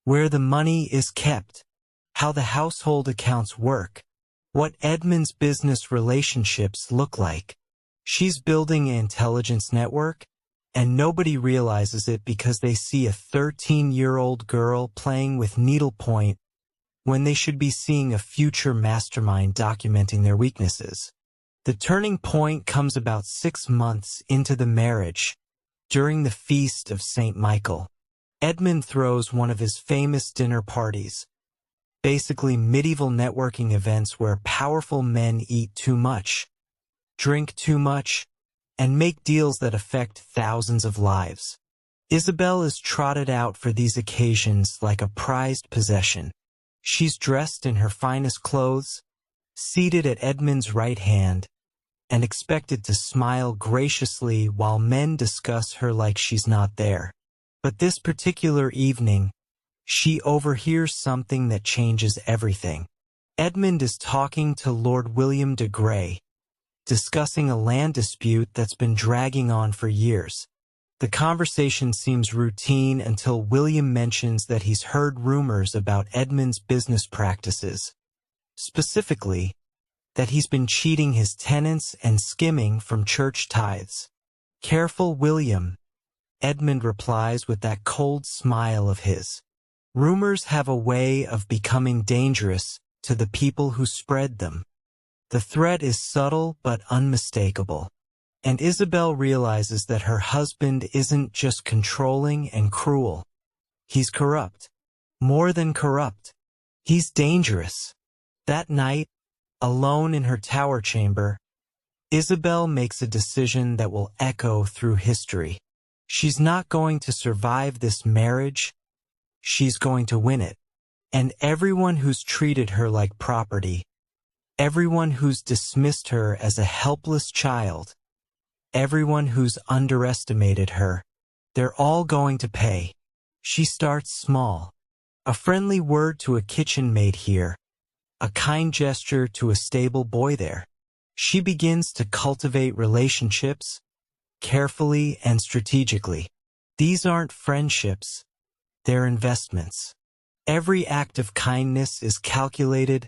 Where the money is kept. How the household accounts work. What Edmund's business relationships look like. She's building an intelligence network, and nobody realizes it because they see a 13-year-old girl playing with needlepoint when they should be seeing a future mastermind documenting their weaknesses. The turning point comes about 6 months into the marriage, during the feast of St. Michael. Edmund throws one of his famous dinner parties, basically medieval networking events where powerful men eat too much, drink too much, and make deals that affect thousands of lives. Isabelle is trotted out for these occasions like a prized possession. She's dressed in her finest clothes, seated at Edmund's right hand, and expected to smile graciously while men discuss her like she's not there. But this particular evening, she overhears something that changes everything. Edmund is talking to Lord William de Grey, discussing a land dispute that's been dragging on for years. The conversation seems routine until William mentions that he's heard rumors about Edmund's business practices. Specifically, that he's been cheating his tenants and skimming from church tithes. Careful, William, Edmund replies with that cold smile of his. Rumors have a way of becoming dangerous to the people who spread them. The threat is subtle but unmistakable. And Isabelle realizes that her husband isn't just controlling and cruel. He's corrupt. More than corrupt. He's dangerous. That night, alone in her tower chamber, Isabelle makes a decision that will echo through history. She's not going to survive this marriage. She's going to win it. And everyone who's treated her like property, everyone who's dismissed her as a helpless child, everyone who's underestimated her, they're all going to pay. She starts small. A friendly word to a kitchen maid here, a kind gesture to a stable boy there. She begins to cultivate relationships, carefully and strategically. These aren't friendships, they're investments. Every act of kindness is calculated,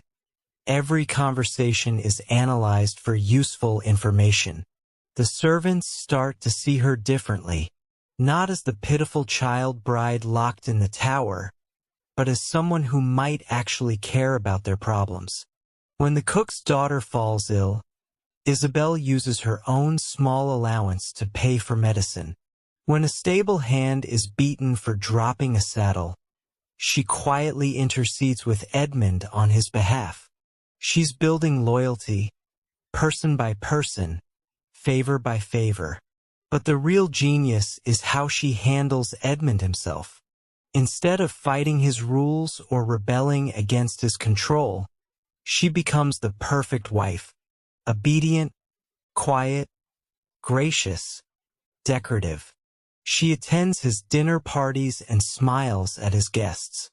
every conversation is analyzed for useful information. The servants start to see her differently, not as the pitiful child bride locked in the tower, but as someone who might actually care about their problems. When the cook's daughter falls ill, Isabelle uses her own small allowance to pay for medicine. When a stable hand is beaten for dropping a saddle, she quietly intercedes with Edmund on his behalf. She's building loyalty, person by person, favor by favor. But the real genius is how she handles Edmund himself. Instead of fighting his rules or rebelling against his control, she becomes the perfect wife. Obedient, quiet, gracious, decorative. She attends his dinner parties and smiles at his guests.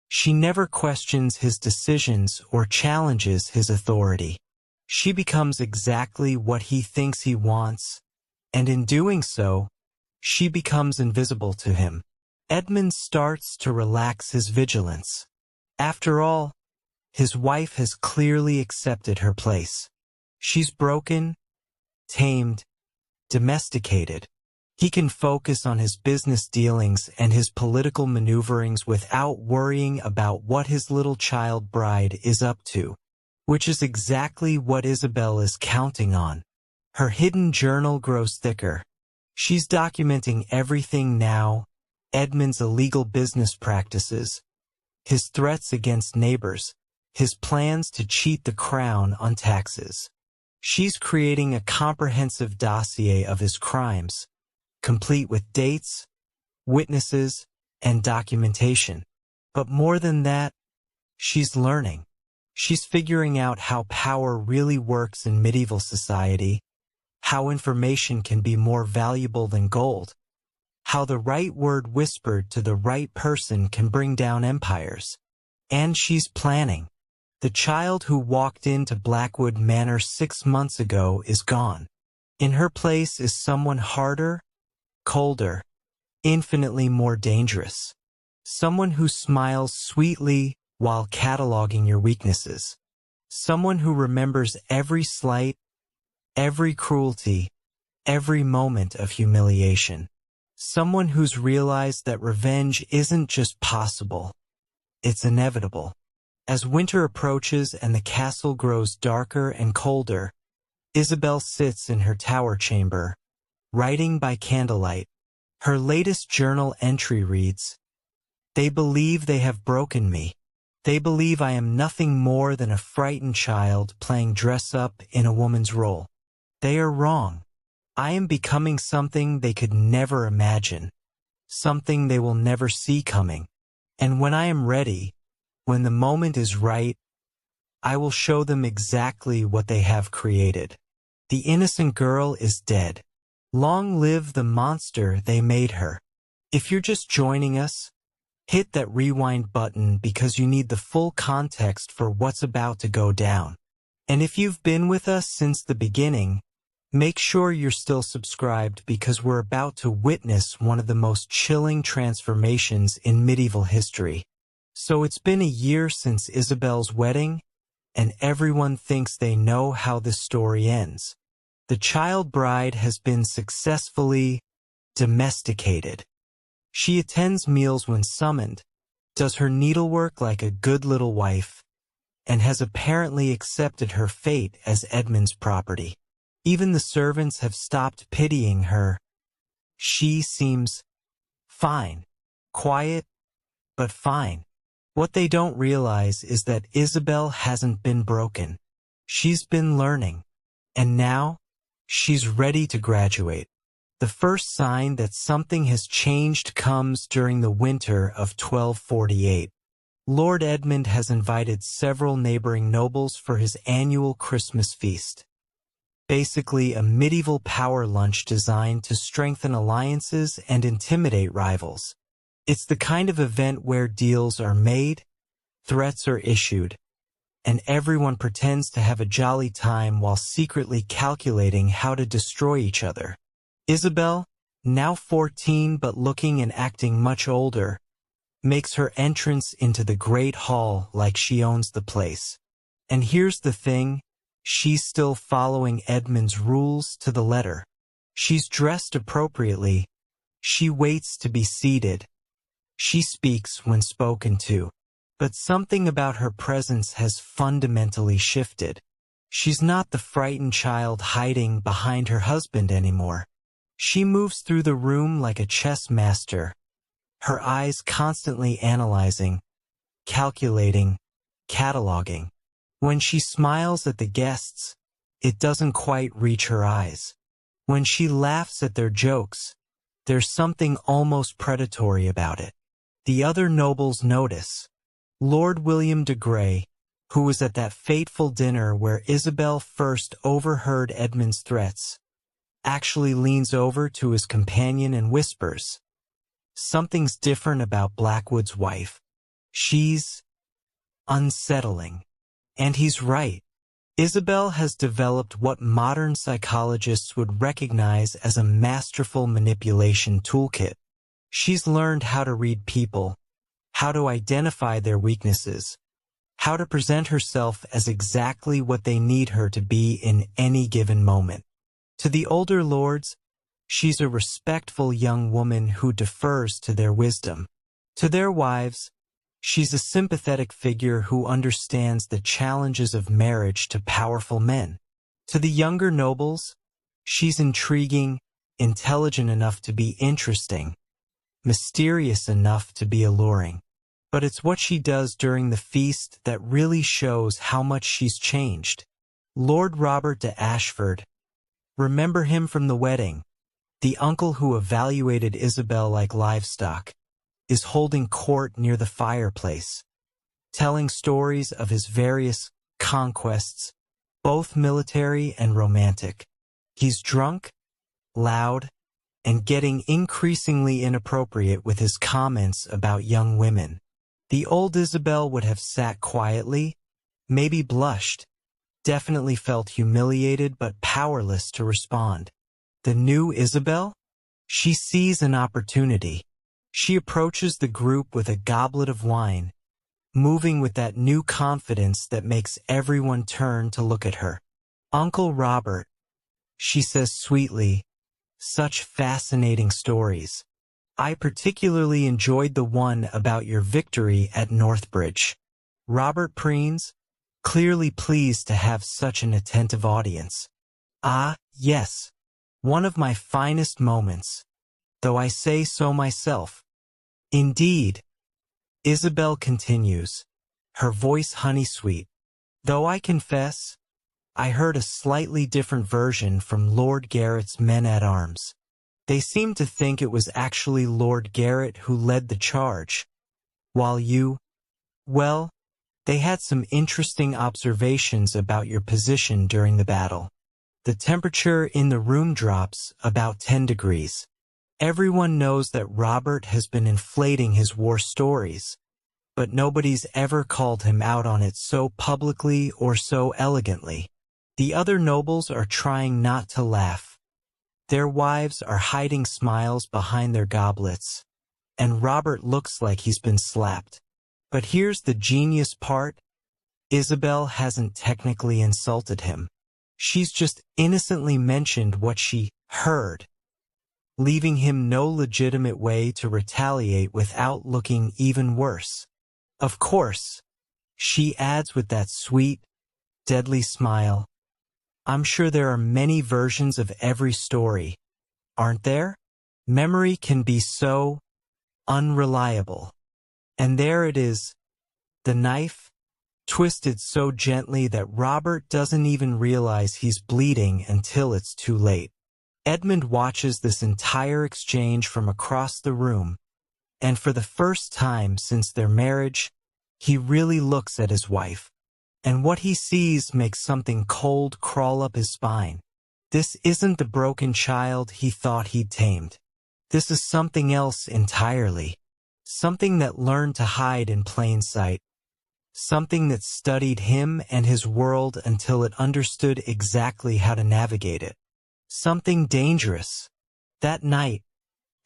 She never questions his decisions or challenges his authority. She becomes exactly what he thinks he wants, and in doing so, she becomes invisible to him. Edmund starts to relax his vigilance. After all, his wife has clearly accepted her place. She's broken, tamed, domesticated. He can focus on his business dealings and his political maneuverings without worrying about what his little child bride is up to, which is exactly what Isabelle is counting on. Her hidden journal grows thicker. She's documenting everything now: Edmund's illegal business practices, his threats against neighbors, his plans to cheat the crown on taxes. She's creating a comprehensive dossier of his crimes, complete with dates, witnesses, and documentation. But more than that, she's learning. She's figuring out how power really works in medieval society, how information can be more valuable than gold, how the right word whispered to the right person can bring down empires. And she's planning. The child who walked into Blackwood Manor 6 months ago is gone. In her place is someone harder, colder, infinitely more dangerous. Someone who smiles sweetly while cataloging your weaknesses. Someone who remembers every slight, every cruelty, every moment of humiliation. Someone who's realized that revenge isn't just possible, it's inevitable. As winter approaches and the castle grows darker and colder, Isabelle sits in her tower chamber, writing by candlelight. Her latest journal entry reads, "They believe they have broken me. They believe I am nothing more than a frightened child playing dress-up in a woman's role. They are wrong. I am becoming something they could never imagine, something they will never see coming. And when I am ready, when the moment is right, I will show them exactly what they have created. The innocent girl is dead. Long live the monster they made her." If you're just joining us, hit that rewind button because you need the full context for what's about to go down. And if you've been with us since the beginning, make sure you're still subscribed because we're about to witness one of the most chilling transformations in medieval history. So it's been a year since Isabelle's wedding, and everyone thinks they know how this story ends. The child bride has been successfully domesticated. She attends meals when summoned, does her needlework like a good little wife, and has apparently accepted her fate as Edmund's property. Even the servants have stopped pitying her. She seems fine, quiet, but fine. What they don't realize is that Isabelle hasn't been broken. She's been learning, and now she's ready to graduate. The first sign that something has changed comes during the winter of 1248. Lord Edmund has invited several neighboring nobles for his annual Christmas feast. Basically a medieval power lunch designed to strengthen alliances and intimidate rivals. It's the kind of event where deals are made, threats are issued, and everyone pretends to have a jolly time while secretly calculating how to destroy each other. Isabelle, now 14 but looking and acting much older, makes her entrance into the great hall like she owns the place. And here's the thing, she's still following Edmund's rules to the letter. She's dressed appropriately. She waits to be seated. She speaks when spoken to. But something about her presence has fundamentally shifted. She's not the frightened child hiding behind her husband anymore. She moves through the room like a chess master, her eyes constantly analyzing, calculating, cataloging. When she smiles at the guests, it doesn't quite reach her eyes. When she laughs at their jokes, there's something almost predatory about it. The other nobles notice. Lord William de Grey, who was at that fateful dinner where Isabelle first overheard Edmund's threats, actually leans over to his companion and whispers, "Something's different about Blackwood's wife. She's unsettling." And he's right. Isabelle has developed what modern psychologists would recognize as a masterful manipulation toolkit. She's learned how to read people, how to identify their weaknesses, how to present herself as exactly what they need her to be in any given moment. To the older lords, she's a respectful young woman who defers to their wisdom. To their wives, she's a sympathetic figure who understands the challenges of marriage to powerful men. To the younger nobles, she's intriguing, intelligent enough to be interesting, mysterious enough to be alluring. But it's what she does during the feast that really shows how much she's changed. Lord Robert de Ashford, remember him from the wedding, the uncle who evaluated Isabelle like livestock, is holding court near the fireplace, telling stories of his various conquests, both military and romantic. He's drunk, loud, and getting increasingly inappropriate with his comments about young women. The old Isabelle would have sat quietly, maybe blushed, definitely felt humiliated but powerless to respond. The new Isabelle? She sees an opportunity. She approaches the group with a goblet of wine, moving with that new confidence that makes everyone turn to look at her. "Uncle Robert," she says sweetly, "such fascinating stories. I particularly enjoyed the one about your victory at Northbridge." Robert preens, clearly pleased to have such an attentive audience. "Ah, yes. One of my finest moments, though I say so myself." "Indeed," Isabelle continues, her voice honey-sweet, "though I confess, I heard a slightly different version from Lord Garrett's men-at-arms. They seemed to think it was actually Lord Garrett who led the charge, while you, well, they had some interesting observations about your position during the battle. The temperature in the room drops about 10 degrees. Everyone knows that Robert has been inflating his war stories, but nobody's ever called him out on it so publicly or so elegantly. The other nobles are trying not to laugh. Their wives are hiding smiles behind their goblets, and Robert looks like he's been slapped. But here's the genius part. Isabelle hasn't technically insulted him. She's just innocently mentioned what she heard. leaving him no legitimate way to retaliate without looking even worse. Of course, she adds with that sweet, deadly smile, I'm sure there are many versions of every story, aren't there? Memory can be so unreliable. And there it is, the knife, twisted so gently that Robert doesn't even realize he's bleeding until it's too late. Edmund watches this entire exchange from across the room, and for the first time since their marriage, he really looks at his wife. And what he sees makes something cold crawl up his spine. This isn't the broken child he thought he'd tamed. This is something else entirely. Something that learned to hide in plain sight. Something that studied him and his world until it understood exactly how to navigate it. Something dangerous. That night,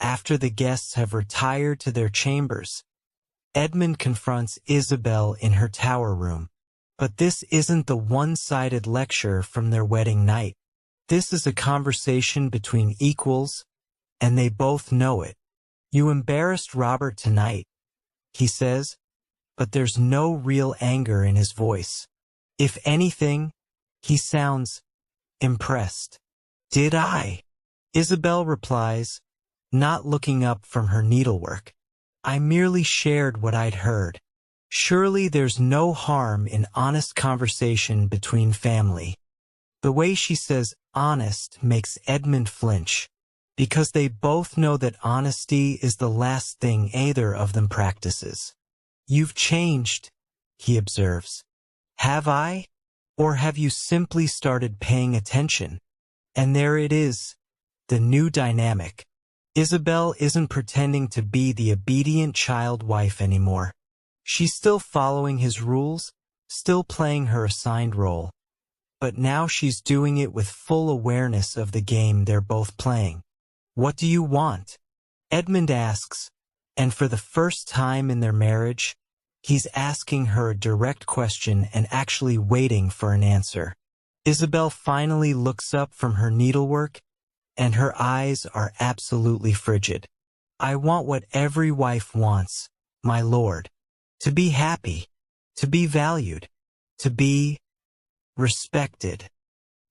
after the guests have retired to their chambers, Edmund confronts Isabelle in her tower room. But this isn't the one-sided lecture from their wedding night. This is a conversation between equals, and they both know it. You embarrassed Robert tonight, he says, but there's no real anger in his voice. If anything, he sounds impressed. Did I? Isabelle replies, not looking up from her needlework. I merely shared what I'd heard. Surely there's no harm in honest conversation between family. The way she says honest makes Edmund flinch, because they both know that honesty is the last thing either of them practices. You've changed, he observes. Have I? Or have you simply started paying attention? And there it is, the new dynamic. Isabelle isn't pretending to be the obedient child wife anymore. She's still following his rules, still playing her assigned role. But now she's doing it with full awareness of the game they're both playing. What do you want? Edmund asks, and for the first time in their marriage, he's asking her a direct question and actually waiting for an answer. Isabelle finally looks up from her needlework, and her eyes are absolutely frigid. I want what every wife wants, my lord. To be happy, to be valued, to be respected.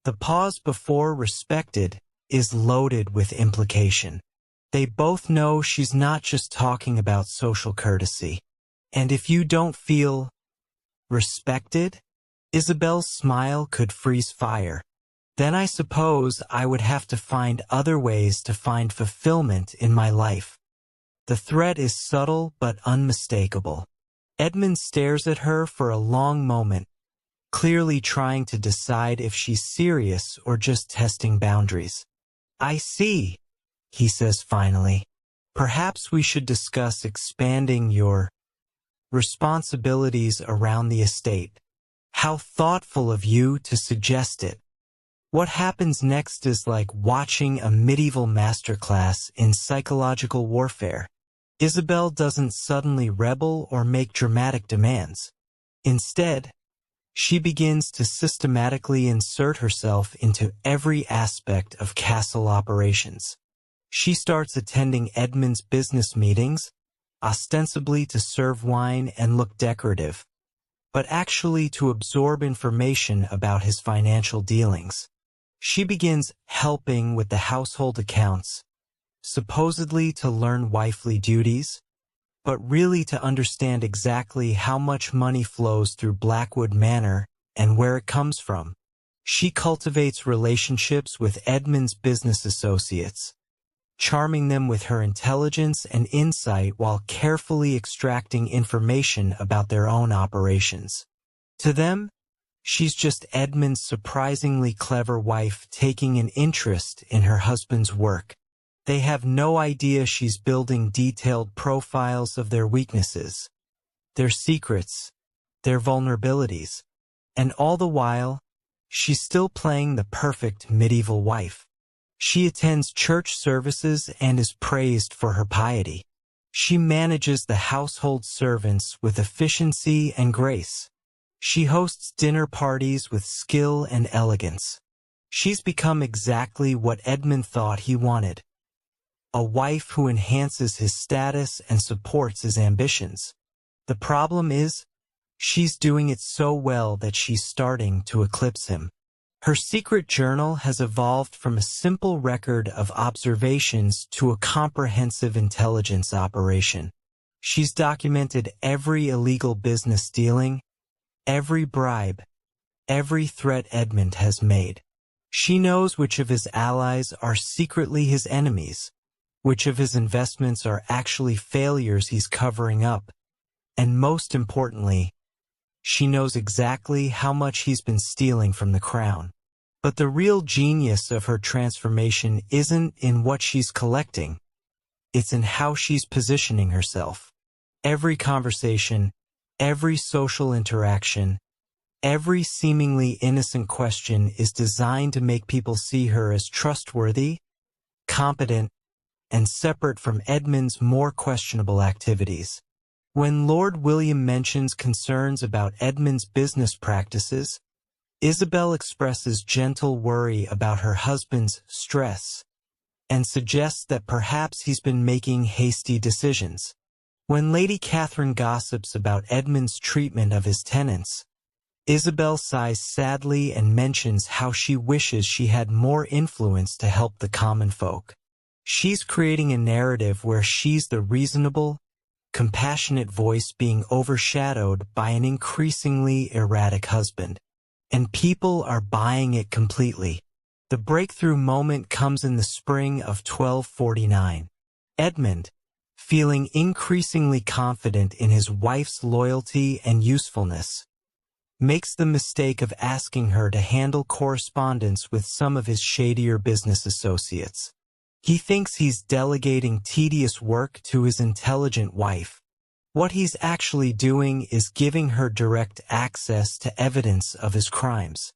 The pause before respected is loaded with implication. They both know she's not just talking about social courtesy. And if you don't feel respected, Isabelle's smile could freeze fire. Then I suppose I would have to find other ways to find fulfillment in my life. The threat is subtle but unmistakable. Edmund stares at her for a long moment, clearly trying to decide if she's serious or just testing boundaries. I see, he says finally. Perhaps we should discuss expanding your responsibilities around the estate. How thoughtful of you to suggest it. What happens next is like watching a medieval masterclass in psychological warfare. Isabelle doesn't suddenly rebel or make dramatic demands. Instead, she begins to systematically insert herself into every aspect of castle operations. She starts attending Edmund's business meetings, ostensibly to serve wine and look decorative, but actually to absorb information about his financial dealings. She begins helping with the household accounts, supposedly to learn wifely duties, but really to understand exactly how much money flows through Blackwood Manor and where it comes from. She cultivates relationships with Edmund's business associates, charming them with her intelligence and insight while carefully extracting information about their own operations. To them, she's just Edmund's surprisingly clever wife taking an interest in her husband's work. They have no idea she's building detailed profiles of their weaknesses, their secrets, their vulnerabilities, and all the while, she's still playing the perfect medieval wife. She attends church services and is praised for her piety. She manages the household servants with efficiency and grace. She hosts dinner parties with skill and elegance. She's become exactly what Edmund thought he wanted. a wife who enhances his status and supports his ambitions. The problem is, she's doing it so well that she's starting to eclipse him. Her secret journal has evolved from a simple record of observations to a comprehensive intelligence operation. She's documented every illegal business dealing, every bribe, every threat Edmund has made. She knows which of his allies are secretly his enemies, which of his investments are actually failures he's covering up, and most importantly, she knows exactly how much he's been stealing from the crown. But the real genius of her transformation isn't in what she's collecting. It's in how she's positioning herself. Every conversation, every social interaction, every seemingly innocent question is designed to make people see her as trustworthy, competent, and separate from Edmund's more questionable activities. When Lord William mentions concerns about Edmund's business practices, Isabelle expresses gentle worry about her husband's stress and suggests that perhaps he's been making hasty decisions. When Lady Catherine gossips about Edmund's treatment of his tenants, Isabelle sighs sadly and mentions how she wishes she had more influence to help the common folk. She's creating a narrative where she's the reasonable, compassionate voice being overshadowed by an increasingly erratic husband. And people are buying it completely. The breakthrough moment comes in the spring of 1249. Edmund, feeling increasingly confident in his wife's loyalty and usefulness, makes the mistake of asking her to handle correspondence with some of his shadier business associates. He thinks he's delegating tedious work to his intelligent wife. What he's actually doing is giving her direct access to evidence of his crimes.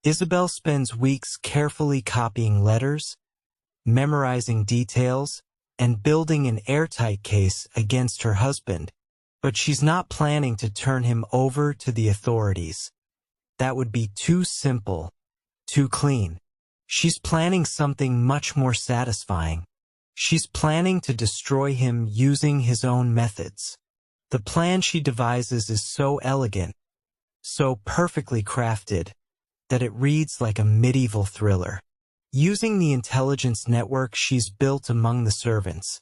Isabelle spends weeks carefully copying letters, memorizing details, and building an airtight case against her husband, but she's not planning to turn him over to the authorities. That would be too simple, too clean. She's planning something much more satisfying. She's planning to destroy him using his own methods. The plan she devises is so elegant, so perfectly crafted, that it reads like a medieval thriller. Using the intelligence network she's built among the servants,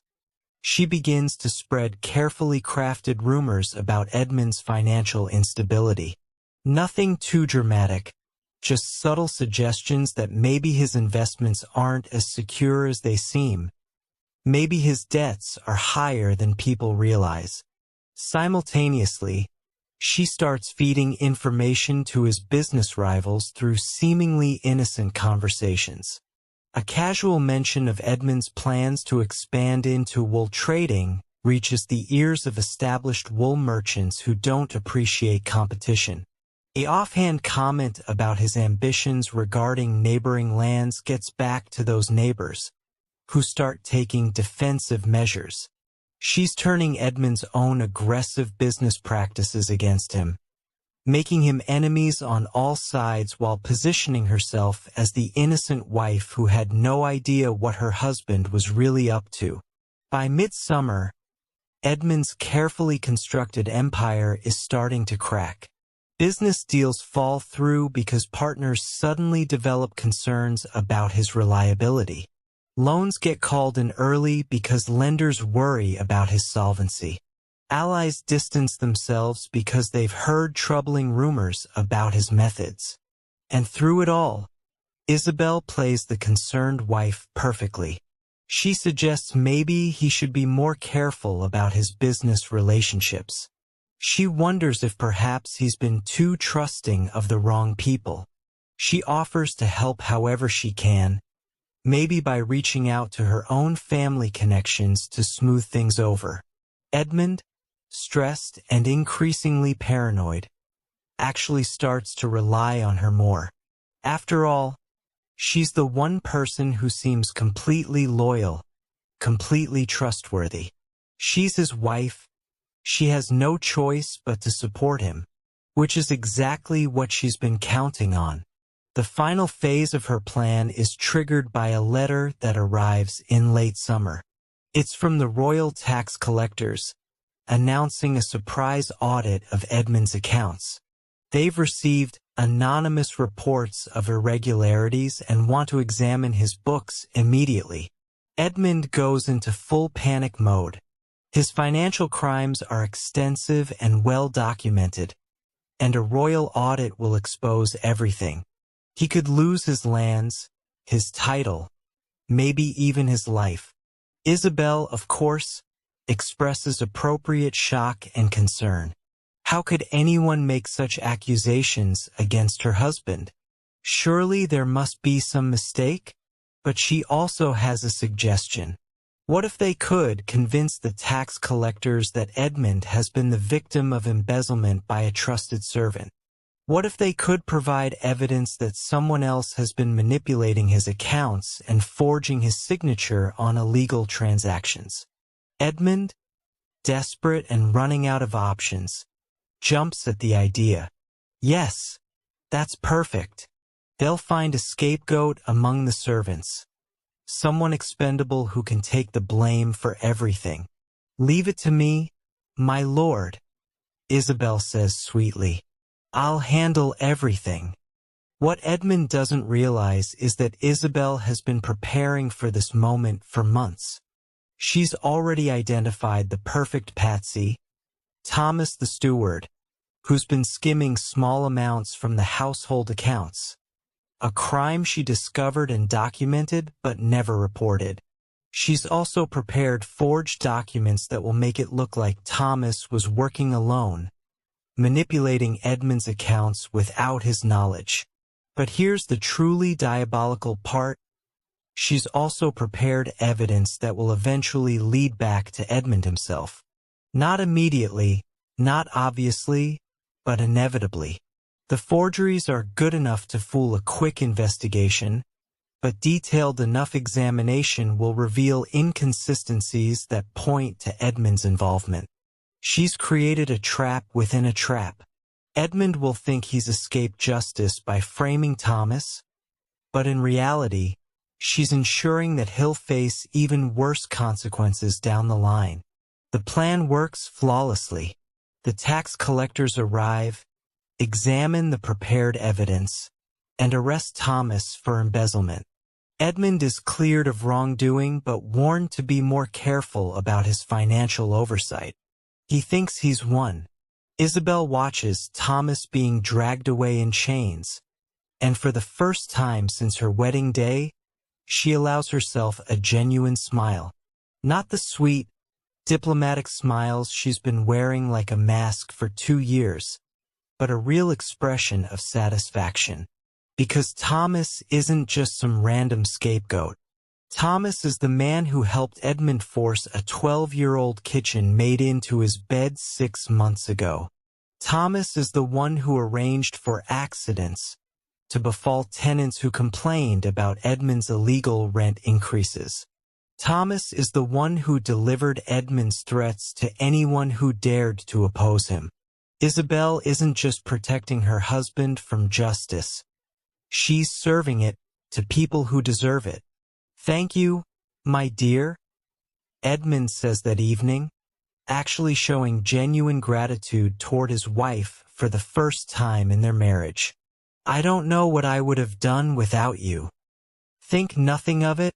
she begins to spread carefully crafted rumors about Edmund's financial instability. Nothing too dramatic, just subtle suggestions that maybe his investments aren't as secure as they seem. Maybe his debts are higher than people realize. Simultaneously, she starts feeding information to his business rivals through seemingly innocent conversations. A casual mention of Edmund's plans to expand into wool trading reaches the ears of established wool merchants who don't appreciate competition. An offhand comment about his ambitions regarding neighboring lands gets back to those neighbors, who start taking defensive measures. She's turning Edmund's own aggressive business practices against him, making him enemies on all sides while positioning herself as the innocent wife who had no idea what her husband was really up to. By midsummer, Edmund's carefully constructed empire is starting to crack. Business deals fall through because partners suddenly develop concerns about his reliability. Loans get called in early because lenders worry about his solvency. Allies distance themselves because they've heard troubling rumors about his methods. And through it all, Isabelle plays the concerned wife perfectly. She suggests maybe he should be more careful about his business relationships. She wonders if perhaps he's been too trusting of the wrong people. She offers to help however she can, maybe by reaching out to her own family connections to smooth things over. Edmund, stressed and increasingly paranoid, actually starts to rely on her more. After all, she's the one person who seems completely loyal, completely trustworthy. She's his wife. She has no choice but to support him, which is exactly what she's been counting on. The final phase of her plan is triggered by a letter that arrives in late summer. It's from the royal tax collectors, announcing a surprise audit of Edmund's accounts. They've received anonymous reports of irregularities and want to examine his books immediately. Edmund goes into full panic mode. His financial crimes are extensive and well documented, and a royal audit will expose everything. He could lose his lands, his title, maybe even his life. Isabelle, of course, expresses appropriate shock and concern. How could anyone make such accusations against her husband? Surely there must be some mistake? But she also has a suggestion. What if they could convince the tax collectors that Edmund has been the victim of embezzlement by a trusted servant? What if they could provide evidence that someone else has been manipulating his accounts and forging his signature on illegal transactions? Edmund, desperate and running out of options, jumps at the idea. Yes, that's perfect. They'll find a scapegoat among the servants. Someone expendable who can take the blame for everything. Leave it to me, my lord, Isabelle says sweetly. I'll handle everything. What Edmund doesn't realize is that Isabelle has been preparing for this moment for months. She's already identified the perfect patsy, Thomas the steward, who's been skimming small amounts from the household accounts. A crime she discovered and documented but never reported. She's also prepared forged documents that will make it look like Thomas was working alone, manipulating Edmund's accounts without his knowledge. But here's the truly diabolical part. She's also prepared evidence that will eventually lead back to Edmund himself. Not immediately, not obviously, but inevitably. The forgeries are good enough to fool a quick investigation, but detailed enough examination will reveal inconsistencies that point to Edmund's involvement. She's created a trap within a trap. Edmund will think he's escaped justice by framing Thomas, but in reality, she's ensuring that he'll face even worse consequences down the line. The plan works flawlessly. The tax collectors arrive, examine the prepared evidence, and arrest Thomas for embezzlement. Edmund is cleared of wrongdoing but warned to be more careful about his financial oversight. He thinks he's won. Isabelle watches Thomas being dragged away in chains, and for the first time since her wedding day, she allows herself a genuine smile. Not the sweet, diplomatic smiles she's been wearing like a mask for 2 years, but a real expression of satisfaction. Because Thomas isn't just some random scapegoat. Thomas is the man who helped Edmund force a 12-year-old kitchen maid into his bed 6 months ago. Thomas is the one who arranged for accidents to befall tenants who complained about Edmund's illegal rent increases. Thomas is the one who delivered Edmund's threats to anyone who dared to oppose him. Isabelle isn't just protecting her husband from justice. She's serving it to people who deserve it. Thank you, my dear, Edmund says that evening, actually showing genuine gratitude toward his wife for the first time in their marriage. I don't know what I would have done without you. Think nothing of it,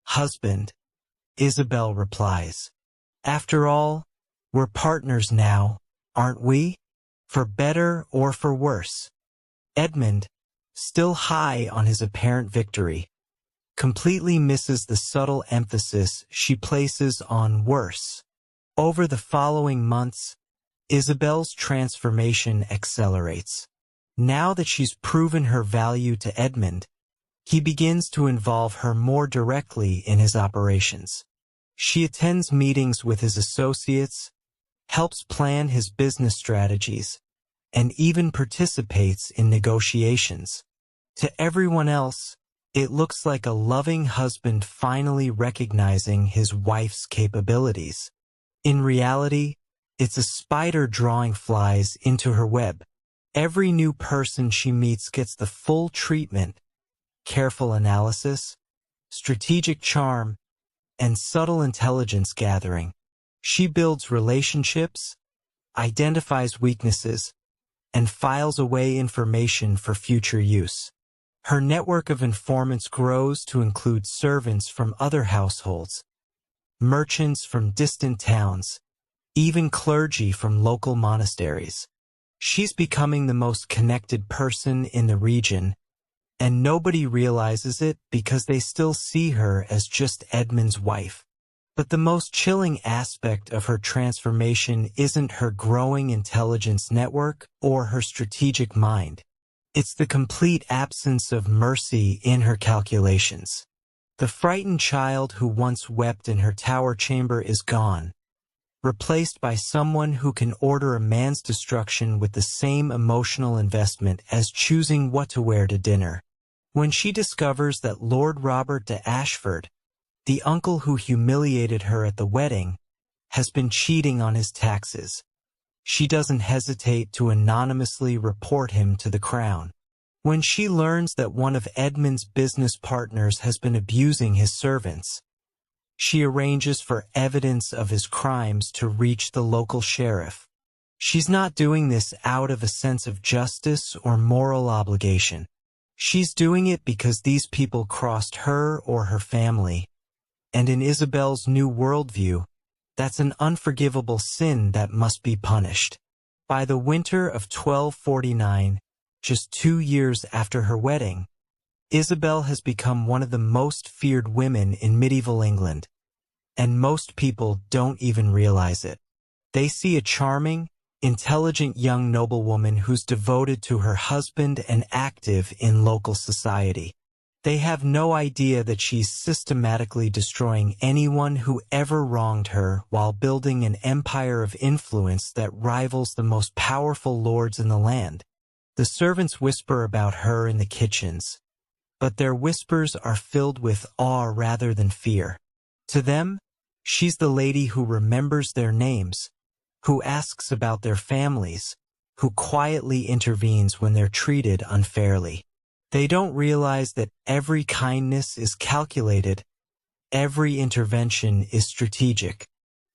husband, Isabelle replies. After all, we're partners now, aren't we? For better or for worse. Edmund, still high on his apparent victory, completely misses the subtle emphasis she places on worse. Over the following months, Isabelle's transformation accelerates. Now that she's proven her value to Edmund, he begins to involve her more directly in his operations. She attends meetings with his associates, helps plan his business strategies, and even participates in negotiations. To everyone else, it looks like a loving husband finally recognizing his wife's capabilities. In reality, it's a spider drawing flies into her web. Every new person she meets gets the full treatment, careful analysis, strategic charm, and subtle intelligence gathering. She builds relationships, identifies weaknesses, and files away information for future use. Her network of informants grows to include servants from other households, merchants from distant towns, even clergy from local monasteries. She's becoming the most connected person in the region, and nobody realizes it because they still see her as just Edmund's wife. But the most chilling aspect of her transformation isn't her growing intelligence network or her strategic mind. It's the complete absence of mercy in her calculations. The frightened child who once wept in her tower chamber is gone, replaced by someone who can order a man's destruction with the same emotional investment as choosing what to wear to dinner. When she discovers that Lord Robert de Ashford, the uncle who humiliated her at the wedding, has been cheating on his taxes, she doesn't hesitate to anonymously report him to the crown. When she learns that one of Edmund's business partners has been abusing his servants, she arranges for evidence of his crimes to reach the local sheriff. She's not doing this out of a sense of justice or moral obligation. She's doing it because these people crossed her or her family, and in Isabel's new worldview, that's an unforgivable sin that must be punished. By the winter of 1249, just 2 years after her wedding, Isabel has become one of the most feared women in medieval England, and most people don't even realize it. They see a charming, intelligent young noblewoman who's devoted to her husband and active in local society. They have no idea that she's systematically destroying anyone who ever wronged her while building an empire of influence that rivals the most powerful lords in the land. The servants whisper about her in the kitchens, but their whispers are filled with awe rather than fear. To them, she's the lady who remembers their names, who asks about their families, who quietly intervenes when they're treated unfairly. They don't realize that every kindness is calculated, every intervention is strategic.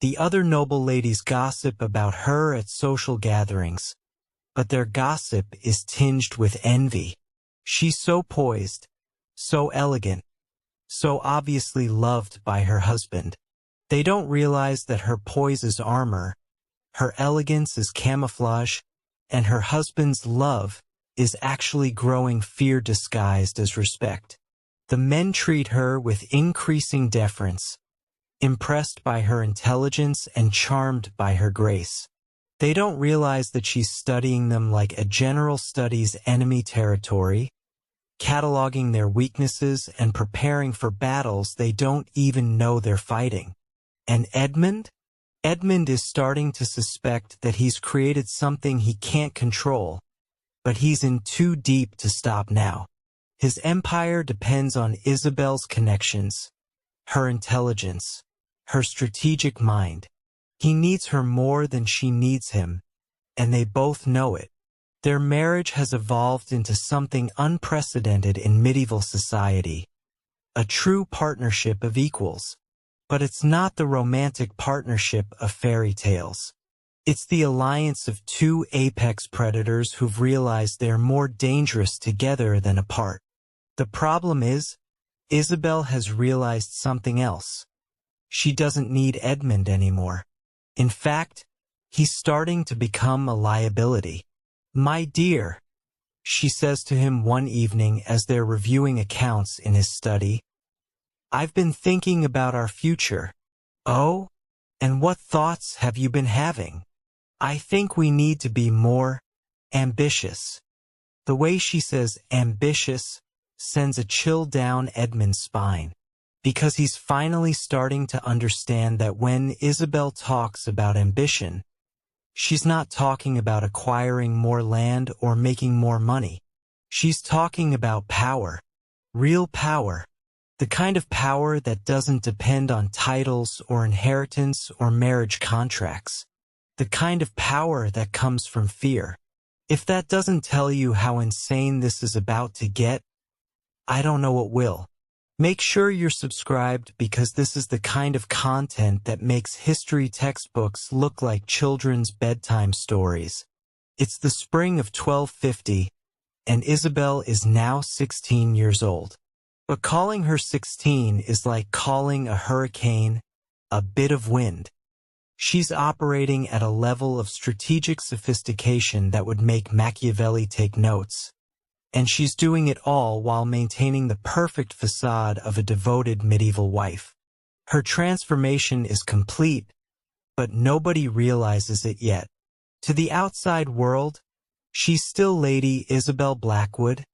The other noble ladies gossip about her at social gatherings, but their gossip is tinged with envy. She's so poised, so elegant, so obviously loved by her husband. They don't realize that her poise is armor, her elegance is camouflage, and her husband's love is actually growing fear disguised as respect. The men treat her with increasing deference, impressed by her intelligence and charmed by her grace. They don't realize that she's studying them like a general studies enemy territory, cataloging their weaknesses and preparing for battles they don't even know they're fighting. And Edmund? Edmund is starting to suspect that he's created something he can't control, but he's in too deep to stop now. His empire depends on Isabel's connections, her intelligence, her strategic mind. He needs her more than she needs him, and they both know it. Their marriage has evolved into something unprecedented in medieval society, a true partnership of equals. But it's not the romantic partnership of fairy tales. It's the alliance of two apex predators who've realized they're more dangerous together than apart. The problem is, Isabel has realized something else. She doesn't need Edmund anymore. In fact, he's starting to become a liability. "My dear," she says to him one evening as they're reviewing accounts in his study, "I've been thinking about our future." "Oh? And what thoughts have you been having?" "I think we need to be more ambitious." The way she says ambitious sends a chill down Edmund's spine, because he's finally starting to understand that when Isabel talks about ambition, she's not talking about acquiring more land or making more money. She's talking about power, real power. The kind of power that doesn't depend on titles or inheritance or marriage contracts. The kind of power that comes from fear. If that doesn't tell you how insane this is about to get, I don't know what will. Make sure you're subscribed because this is the kind of content that makes history textbooks look like children's bedtime stories. It's the spring of 1250, and Isabel is now 16 years old. But calling her 16 is like calling a hurricane a bit of wind. She's operating at a level of strategic sophistication that would make Machiavelli take notes. And she's doing it all while maintaining the perfect facade of a devoted medieval wife. Her transformation is complete, but nobody realizes it yet. To the outside world, she's still Lady Isabel Blackwood,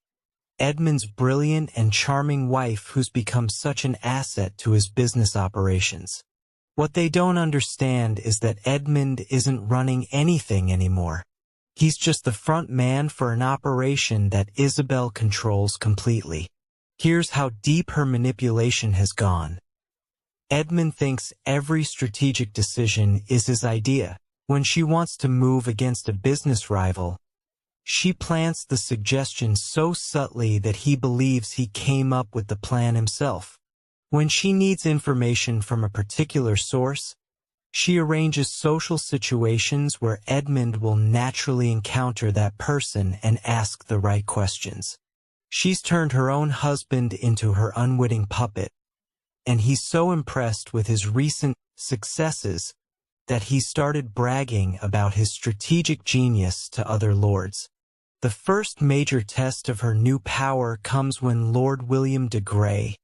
Edmund's brilliant and charming wife who's become such an asset to his business operations. What they don't understand is that Edmund isn't running anything anymore. He's just the front man for an operation that Isabel controls completely. Here's how deep her manipulation has gone. Edmund thinks every strategic decision is his idea. When she wants to move against a business rival, she plants the suggestion so subtly that he believes he came up with the plan himself. When she needs information from a particular source, she arranges social situations where Edmund will naturally encounter that person and ask the right questions. She's turned her own husband into her unwitting puppet, and he's so impressed with his recent successes that he started bragging about his strategic genius to other lords. The first major test of her new power comes when Lord William de Grey,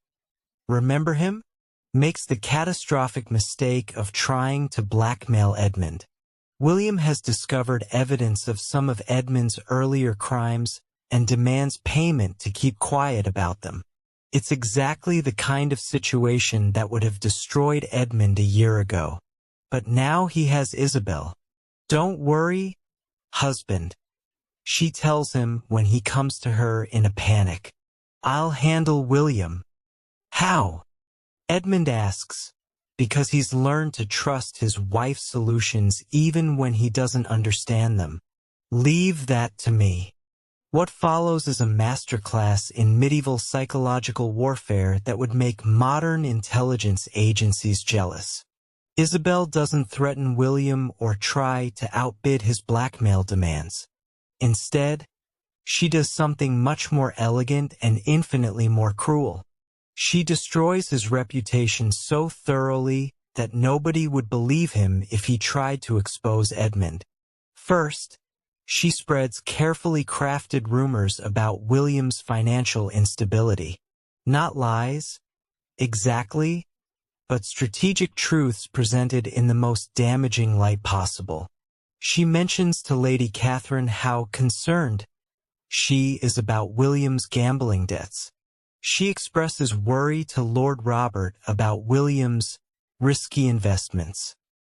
remember him? Makes the catastrophic mistake of trying to blackmail Edmund. William has discovered evidence of some of Edmund's earlier crimes and demands payment to keep quiet about them. It's exactly the kind of situation that would have destroyed Edmund a year ago. But now he has Isabel. Don't worry, husband, she tells him when he comes to her in a panic. I'll handle William. How? Edmund asks, because he's learned to trust his wife's solutions even when he doesn't understand them. Leave that to me. What follows is a masterclass in medieval psychological warfare that would make modern intelligence agencies jealous. Isabel doesn't threaten William or try to outbid his blackmail demands. Instead, she does something much more elegant and infinitely more cruel. She destroys his reputation so thoroughly that nobody would believe him if he tried to expose Edmund. First, she spreads carefully crafted rumors about William's financial instability. Not lies, exactly, but strategic truths presented in the most damaging light possible. She mentions to Lady Catherine how concerned she is about William's gambling debts. She expresses worry to Lord Robert about William's risky investments.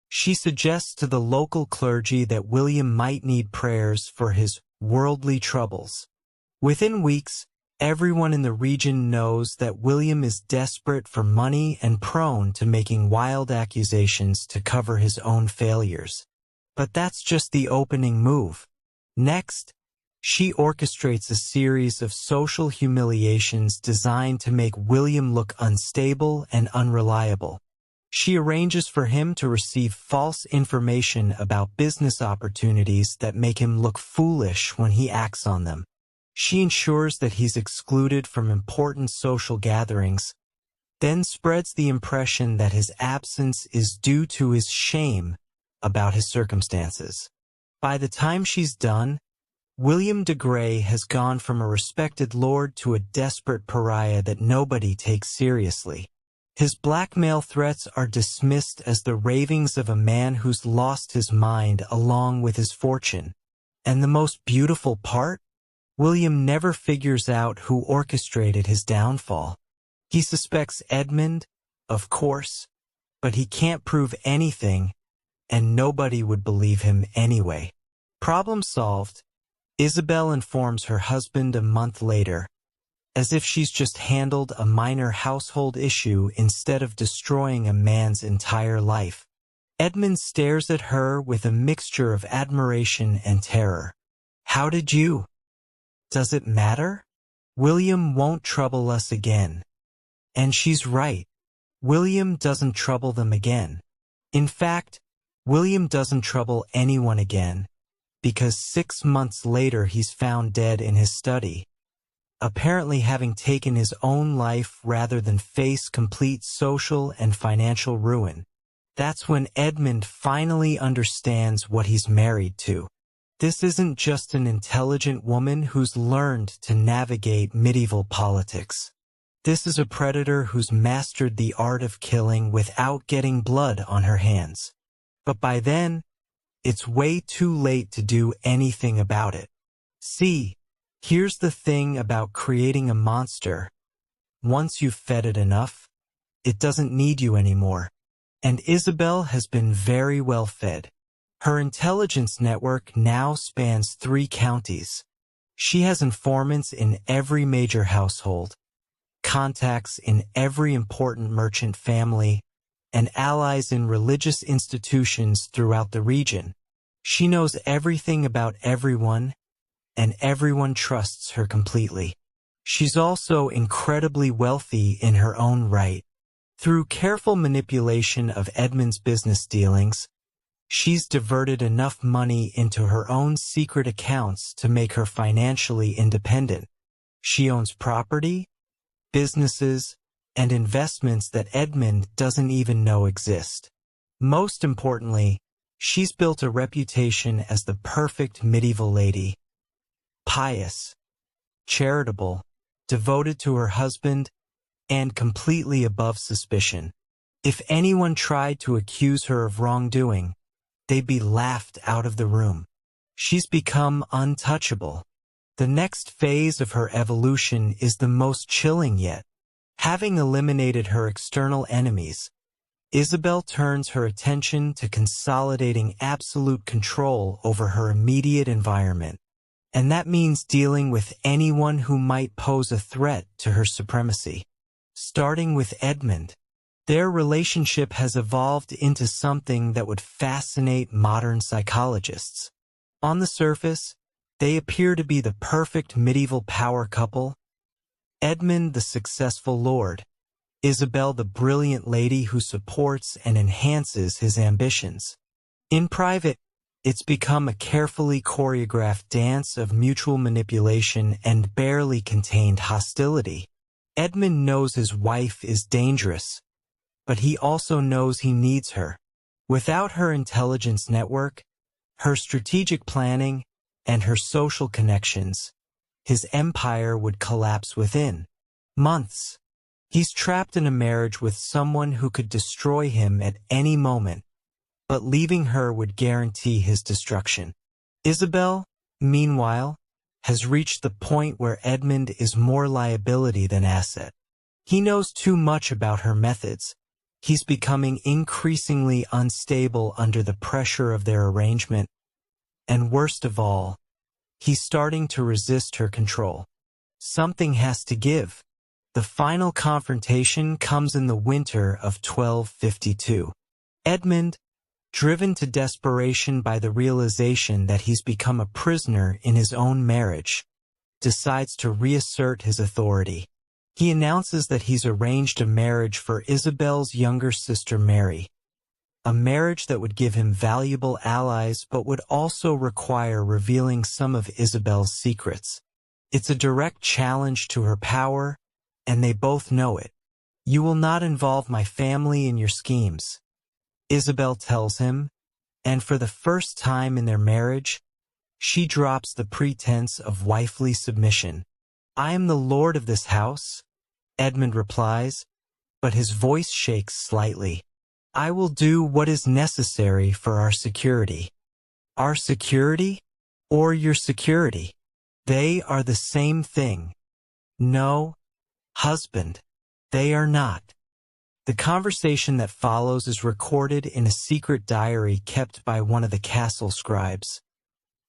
She suggests to the local clergy that William might need prayers for his worldly troubles. Within weeks, everyone in the region knows that William is desperate for money and prone to making wild accusations to cover his own failures. But that's just the opening move. Next, she orchestrates a series of social humiliations designed to make William look unstable and unreliable. She arranges for him to receive false information about business opportunities that make him look foolish when he acts on them. She ensures that he's excluded from important social gatherings, then spreads the impression that his absence is due to his shame about his circumstances. By the time she's done, William de Grey has gone from a respected lord to a desperate pariah that nobody takes seriously. His blackmail threats are dismissed as the ravings of a man who's lost his mind along with his fortune. And the most beautiful part? William never figures out who orchestrated his downfall. He suspects Edmund, of course, but he can't prove anything, and nobody would believe him anyway. Problem solved. Isabel informs her husband a month later, as if she's just handled a minor household issue instead of destroying a man's entire life. Edmund stares at her with a mixture of admiration and terror. How did you? Does it matter? William won't trouble us again. And she's right. William doesn't trouble them again. In fact, William doesn't trouble anyone again, because 6 months later he's found dead in his study, apparently having taken his own life rather than face complete social and financial ruin. That's when Edmund finally understands what he's married to. This isn't just an intelligent woman who's learned to navigate medieval politics. This is a predator who's mastered the art of killing without getting blood on her hands. But by then, it's way too late to do anything about it. See, here's the thing about creating a monster. Once you've fed it enough, it doesn't need you anymore. And Isabelle has been very well fed. Her intelligence network now spans 3 counties. She has informants in every major household, contacts in every important merchant family, and allies in religious institutions throughout the region. She knows everything about everyone, and everyone trusts her completely. She's also incredibly wealthy in her own right. Through careful manipulation of Edmund's business dealings, she's diverted enough money into her own secret accounts to make her financially independent. She owns property, businesses, and investments that Edmund doesn't even know exist. Most importantly, she's built a reputation as the perfect medieval lady. Pious, charitable, devoted to her husband, and completely above suspicion. If anyone tried to accuse her of wrongdoing, they'd be laughed out of the room. She's become untouchable. The next phase of her evolution is the most chilling yet. Having eliminated her external enemies, Isabelle turns her attention to consolidating absolute control over her immediate environment. And that means dealing with anyone who might pose a threat to her supremacy. Starting with Edmund, their relationship has evolved into something that would fascinate modern psychologists. On the surface, they appear to be the perfect medieval power couple. Edmund, the successful lord, Isabelle, the brilliant lady who supports and enhances his ambitions. In private, it's become a carefully choreographed dance of mutual manipulation and barely contained hostility. Edmund knows his wife is dangerous, but he also knows he needs her. Without her intelligence network, her strategic planning, and her social connections, his empire would collapse within months. He's trapped in a marriage with someone who could destroy him at any moment, but leaving her would guarantee his destruction. Isabelle, meanwhile, has reached the point where Edmund is more liability than asset. He knows too much about her methods. He's becoming increasingly unstable under the pressure of their arrangement. And worst of all, he's starting to resist her control. Something has to give. The final confrontation comes in the winter of 1252. Edmund, driven to desperation by the realization that he's become a prisoner in his own marriage, decides to reassert his authority. He announces that he's arranged a marriage for Isabelle's younger sister Mary, a marriage that would give him valuable allies but would also require revealing some of Isabelle's secrets. It's a direct challenge to her power, and they both know it. "You will not involve my family in your schemes," Isabelle tells him, and for the first time in their marriage, she drops the pretense of wifely submission. "I am the lord of this house," Edmund replies, but his voice shakes slightly. "I will do what is necessary for our security." Our security? Or your security? They are the same thing. No, husband, they are not. The conversation that follows is recorded in a secret diary kept by one of the castle scribes,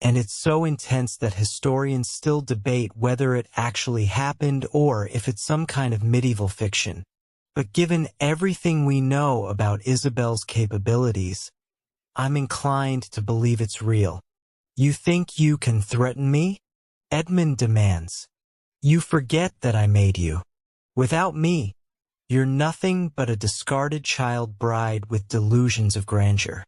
and it's so intense that historians still debate whether it actually happened or if it's some kind of medieval fiction. But given everything we know about Isabelle's capabilities, I'm inclined to believe it's real. "You think you can threaten me?" Edmund demands. "You forget that I made you. Without me, You're nothing but a discarded child bride with delusions of grandeur.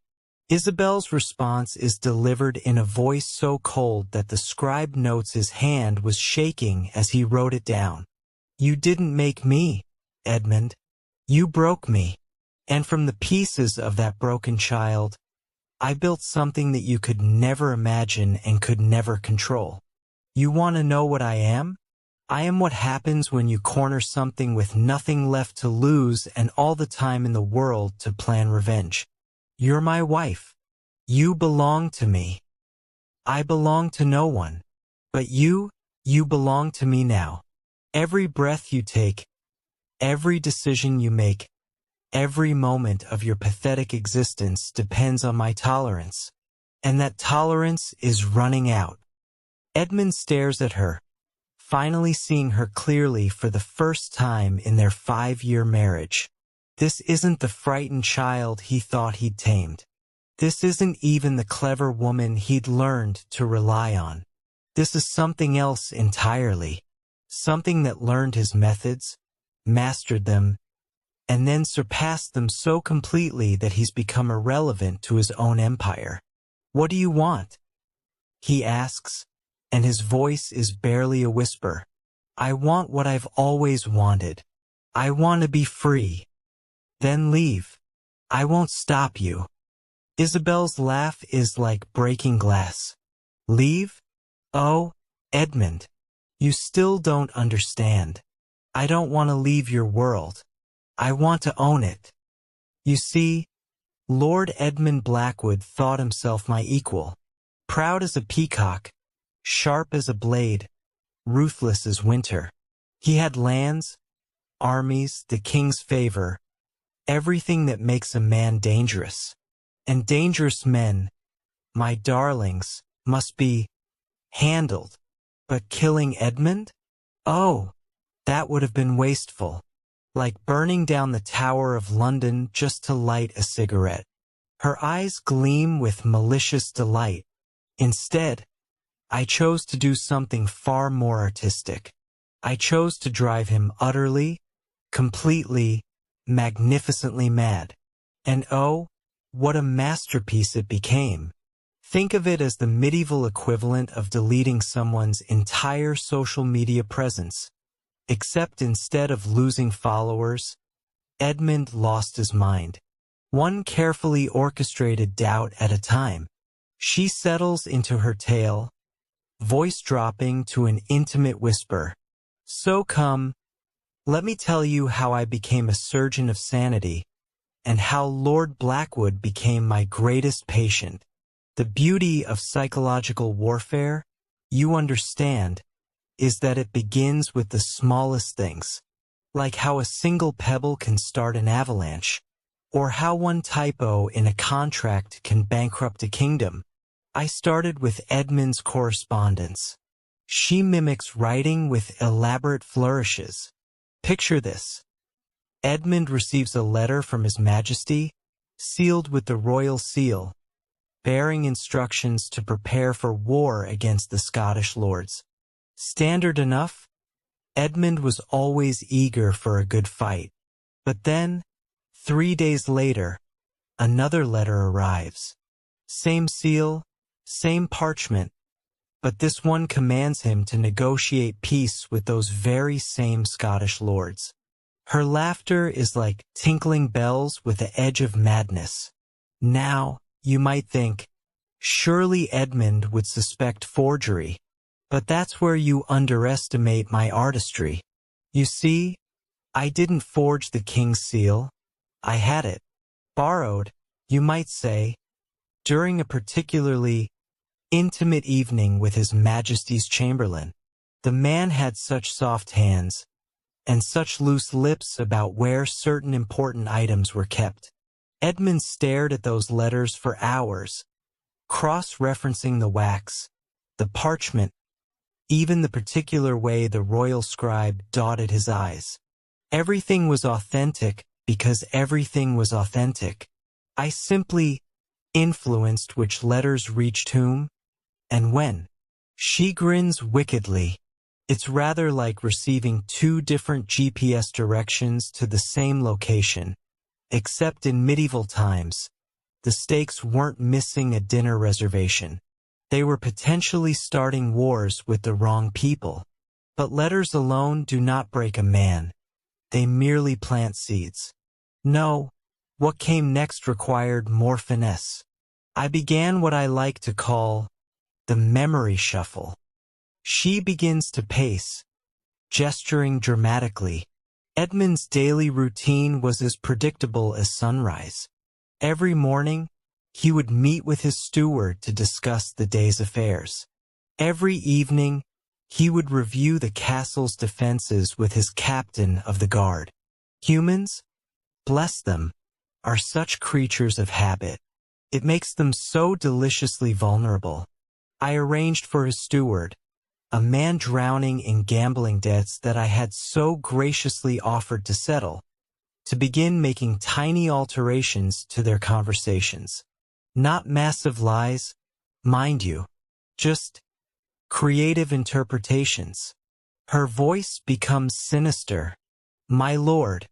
Isabelle's response is delivered in a voice so cold that the scribe notes his hand was shaking as he wrote it down. You didn't make me, Edmund. You broke me. And from the pieces of that broken child, I built something that you could never imagine and could never control. You want to know what I am? I am what happens when you corner something with nothing left to lose and all the time in the world to plan revenge. You're my wife. You belong to me. I belong to no one. But you belong to me now. Every breath you take, every decision you make, every moment of your pathetic existence depends on my tolerance. And that tolerance is running out. Edmund stares at her, finally seeing her clearly for the first time in their 5-year marriage. This isn't the frightened child he thought he'd tamed. This isn't even the clever woman he'd learned to rely on. This is something else entirely. Something that learned his methods, mastered them, and then surpassed them so completely that he's become irrelevant to his own empire. What do you want? He asks, and his voice is barely a whisper. I want what I've always wanted. I want to be free. Then leave. I won't stop you. Isabelle's laugh is like breaking glass. Leave? Oh, Edmund, you still don't understand. I don't want to leave your world. I want to own it. You see, Lord Edmund Blackwood thought himself my equal. Proud as a peacock, sharp as a blade, ruthless as winter. He had lands, armies, the king's favor, everything that makes a man dangerous. And dangerous men, my darlings, must be handled. But killing Edmund? Oh, that would have been wasteful. Like burning down the Tower of London just to light a cigarette. Her eyes gleam with malicious delight. Instead, I chose to do something far more artistic. I chose to drive him utterly, completely, magnificently mad. And oh, what a masterpiece it became. Think of it as the medieval equivalent of deleting someone's entire social media presence. Except instead of losing followers, Edmund lost his mind. One carefully orchestrated doubt at a time. She settles into her tale, voice dropping to an intimate whisper. So come, let me tell you how I became a surgeon of sanity, and how Lord Blackwood became my greatest patient. The beauty of psychological warfare, you understand, is that it begins with the smallest things, like how a single pebble can start an avalanche, or how one typo in a contract can bankrupt a kingdom. I started with Edmund's correspondence. She mimics writing with elaborate flourishes. Picture this. Edmund receives a letter from His Majesty, sealed with the royal seal, bearing instructions to prepare for war against the Scottish lords. Standard enough? Edmund was always eager for a good fight. But then, 3 days later, another letter arrives. Same seal, same parchment, but this one commands him to negotiate peace with those very same Scottish lords. Her laughter is like tinkling bells with the edge of madness. Now, you might think, surely Edmund would suspect forgery. But that's where you underestimate my artistry. You see, I didn't forge the king's seal. I had it. Borrowed, you might say, during a particularly intimate evening with His Majesty's Chamberlain. The man had such soft hands, and such loose lips about where certain important items were kept. Edmund stared at those letters for hours, cross-referencing the wax, the parchment, even the particular way the royal scribe dotted his I's. Everything was authentic because everything was authentic. I simply influenced which letters reached whom and when. She grins wickedly. It's rather like receiving two different GPS directions to the same location, except in medieval times, the stakes weren't missing a dinner reservation. They were potentially starting wars with the wrong people. But letters alone do not break a man. They merely plant seeds. No, what came next required more finesse. I began what I like to call the memory shuffle. She begins to pace, gesturing dramatically. Edmund's daily routine was as predictable as sunrise. Every morning, he would meet with his steward to discuss the day's affairs. Every evening, he would review the castle's defenses with his captain of the guard. Humans, bless them, are such creatures of habit. It makes them so deliciously vulnerable. I arranged for his steward, a man drowning in gambling debts that I had so graciously offered to settle, to begin making tiny alterations to their conversations. Not massive lies, mind you, just creative interpretations. Her voice becomes sinister. My lord,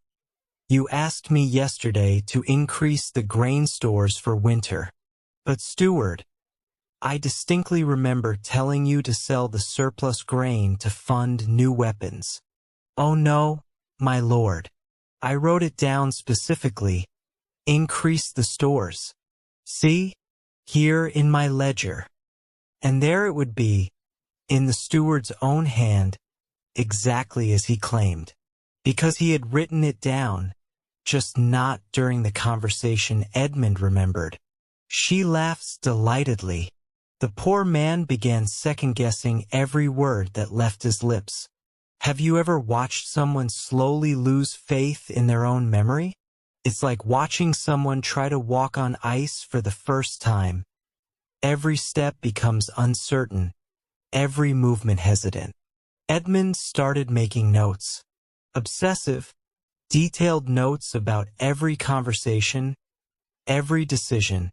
you asked me yesterday to increase the grain stores for winter. But steward, I distinctly remember telling you to sell the surplus grain to fund new weapons. Oh no, my lord. I wrote it down specifically. Increase the stores. See? Here in my ledger. And there it would be, in the steward's own hand, exactly as he claimed. Because he had written it down, just not during the conversation Edmund remembered. She laughs delightedly. The poor man began second-guessing every word that left his lips. Have you ever watched someone slowly lose faith in their own memory? It's like watching someone try to walk on ice for the first time. Every step becomes uncertain, every movement hesitant. Edmund started making notes. Obsessive, detailed notes about every conversation, every decision,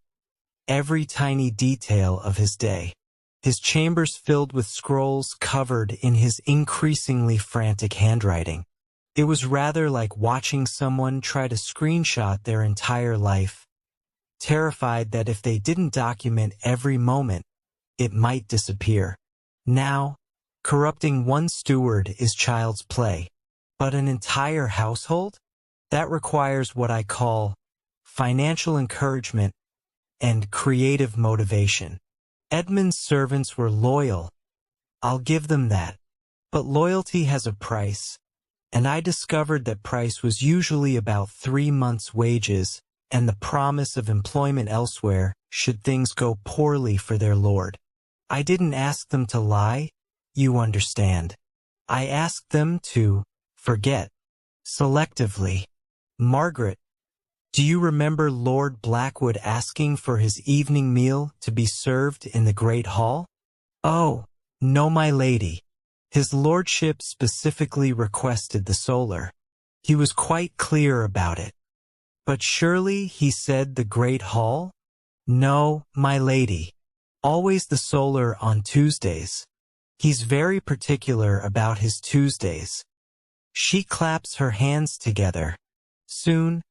every tiny detail of his day. His chambers filled with scrolls covered in his increasingly frantic handwriting. It was rather like watching someone try to screenshot their entire life, terrified that if they didn't document every moment, it might disappear. Now, corrupting one steward is child's play, but an entire household? That requires what I call financial encouragement and creative motivation. Edmund's servants were loyal. I'll give them that. But loyalty has a price, and I discovered that price was usually about 3 months' wages and the promise of employment elsewhere should things go poorly for their lord. I didn't ask them to lie, you understand. I asked them to forget. Selectively. Margaret, do you remember Lord Blackwood asking for his evening meal to be served in the great hall? Oh, no, my lady. His lordship specifically requested the solar. He was quite clear about it. But surely he said the great hall? No, my lady. Always the solar on Tuesdays. He's very particular about his Tuesdays. She claps her hands together. Soon,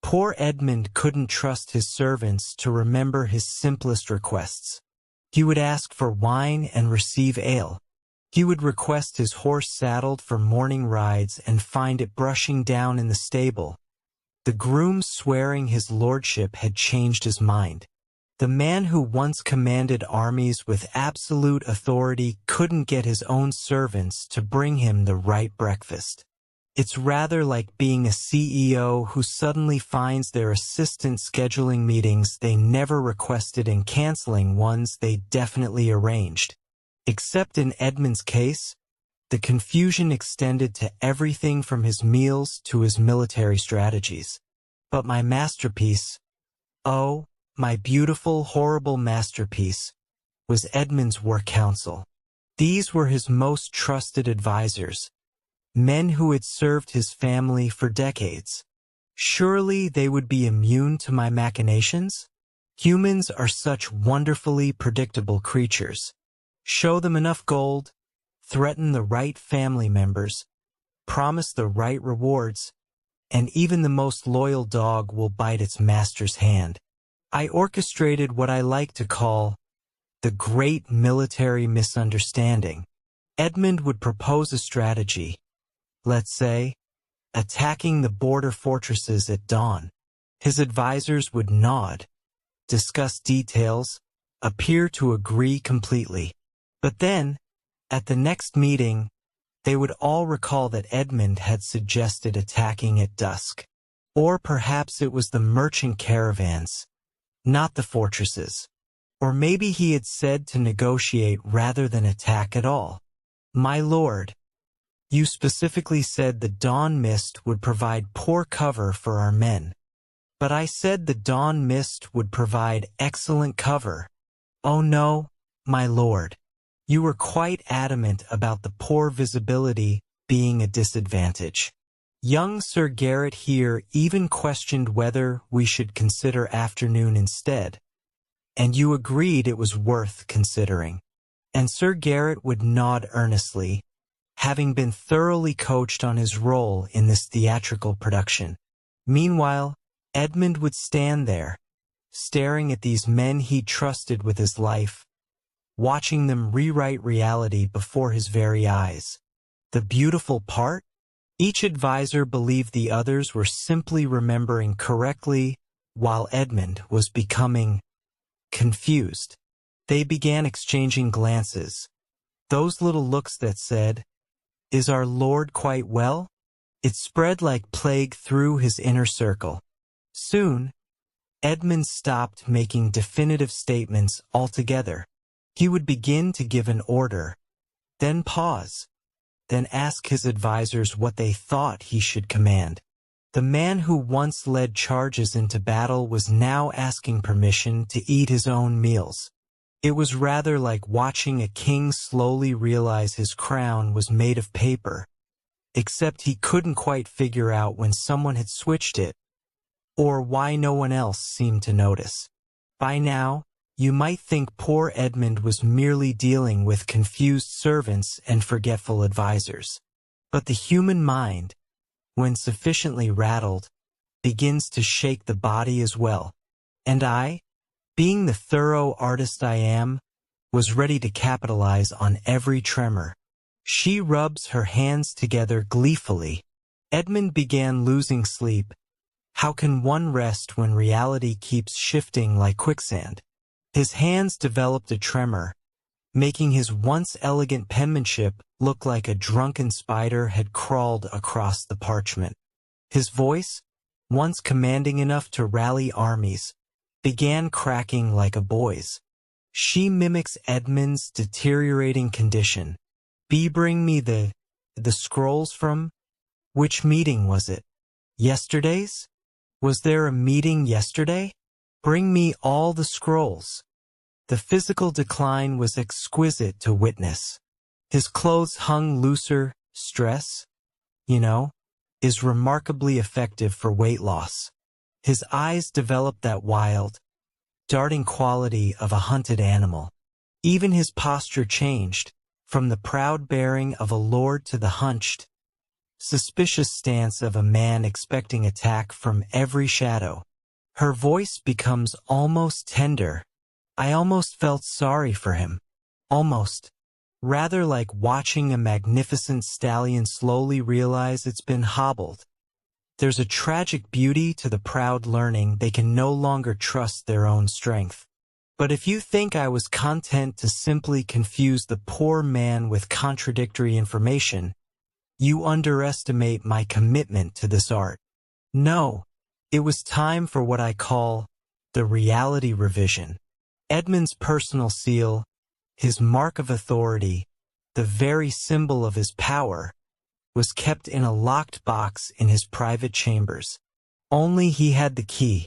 poor Edmund couldn't trust his servants to remember his simplest requests. He would ask for wine and receive ale. He would request his horse saddled for morning rides and find it brushing down in the stable. The groom swearing his lordship had changed his mind. The man who once commanded armies with absolute authority couldn't get his own servants to bring him the right breakfast. It's rather like being a CEO who suddenly finds their assistant scheduling meetings they never requested and canceling ones they definitely arranged. Except in Edmund's case, the confusion extended to everything from his meals to his military strategies. But my masterpiece, oh, my beautiful, horrible masterpiece, was Edmund's work council. These were his most trusted advisors. Men who had served his family for decades. Surely they would be immune to my machinations? Humans are such wonderfully predictable creatures. Show them enough gold, threaten the right family members, promise the right rewards, and even the most loyal dog will bite its master's hand. I orchestrated what I like to call the great military misunderstanding. Edmund would propose a strategy, let's say, attacking the border fortresses at dawn. His advisors would nod, discuss details, appear to agree completely. But then, at the next meeting, they would all recall that Edmund had suggested attacking at dusk. Or perhaps it was the merchant caravans, not the fortresses. Or maybe he had said to negotiate rather than attack at all. My lord, you specifically said the dawn mist would provide poor cover for our men. But I said the dawn mist would provide excellent cover. Oh no, my lord. You were quite adamant about the poor visibility being a disadvantage. Young Sir Garrett here even questioned whether we should consider afternoon instead. And you agreed it was worth considering. And Sir Garrett would nod earnestly, having been thoroughly coached on his role in this theatrical production. Meanwhile, Edmund would stand there, staring at these men he trusted with his life, watching them rewrite reality before his very eyes. The beautiful part? Each advisor believed the others were simply remembering correctly, while Edmund was becoming confused. They began exchanging glances. Those little looks that said, "Is our Lord quite well?" It spread like plague through his inner circle. Soon, Edmund stopped making definitive statements altogether. He would begin to give an order, then pause, then ask his advisors what they thought he should command. The man who once led charges into battle was now asking permission to eat his own meals. It was rather like watching a king slowly realize his crown was made of paper, except he couldn't quite figure out when someone had switched it, or why no one else seemed to notice. By now, you might think poor Edmund was merely dealing with confused servants and forgetful advisors. But the human mind, when sufficiently rattled, begins to shake the body as well. And I, being the thorough artist I am, was ready to capitalize on every tremor. She rubs her hands together gleefully. Edmund began losing sleep. How can one rest when reality keeps shifting like quicksand? His hands developed a tremor, making his once elegant penmanship look like a drunken spider had crawled across the parchment. His voice, once commanding enough to rally armies, began cracking like a boy's. She mimics Edmund's deteriorating condition. Bring me the scrolls from? Which meeting was it? Yesterday's? Was there a meeting yesterday? Bring me all the scrolls. The physical decline was exquisite to witness. His clothes hung looser. Stress, is remarkably effective for weight loss. His eyes developed that wild, darting quality of a hunted animal. Even his posture changed, from the proud bearing of a lord to the hunched, suspicious stance of a man expecting attack from every shadow. Her voice becomes almost tender. I almost felt sorry for him. Almost. Rather like watching a magnificent stallion slowly realize it's been hobbled. There's a tragic beauty to the proud learning they can no longer trust their own strength. But if you think I was content to simply confuse the poor man with contradictory information, you underestimate my commitment to this art. No, it was time for what I call the reality revision. Edmund's personal seal, his mark of authority, the very symbol of his power, was kept in a locked box in his private chambers. Only he had the key,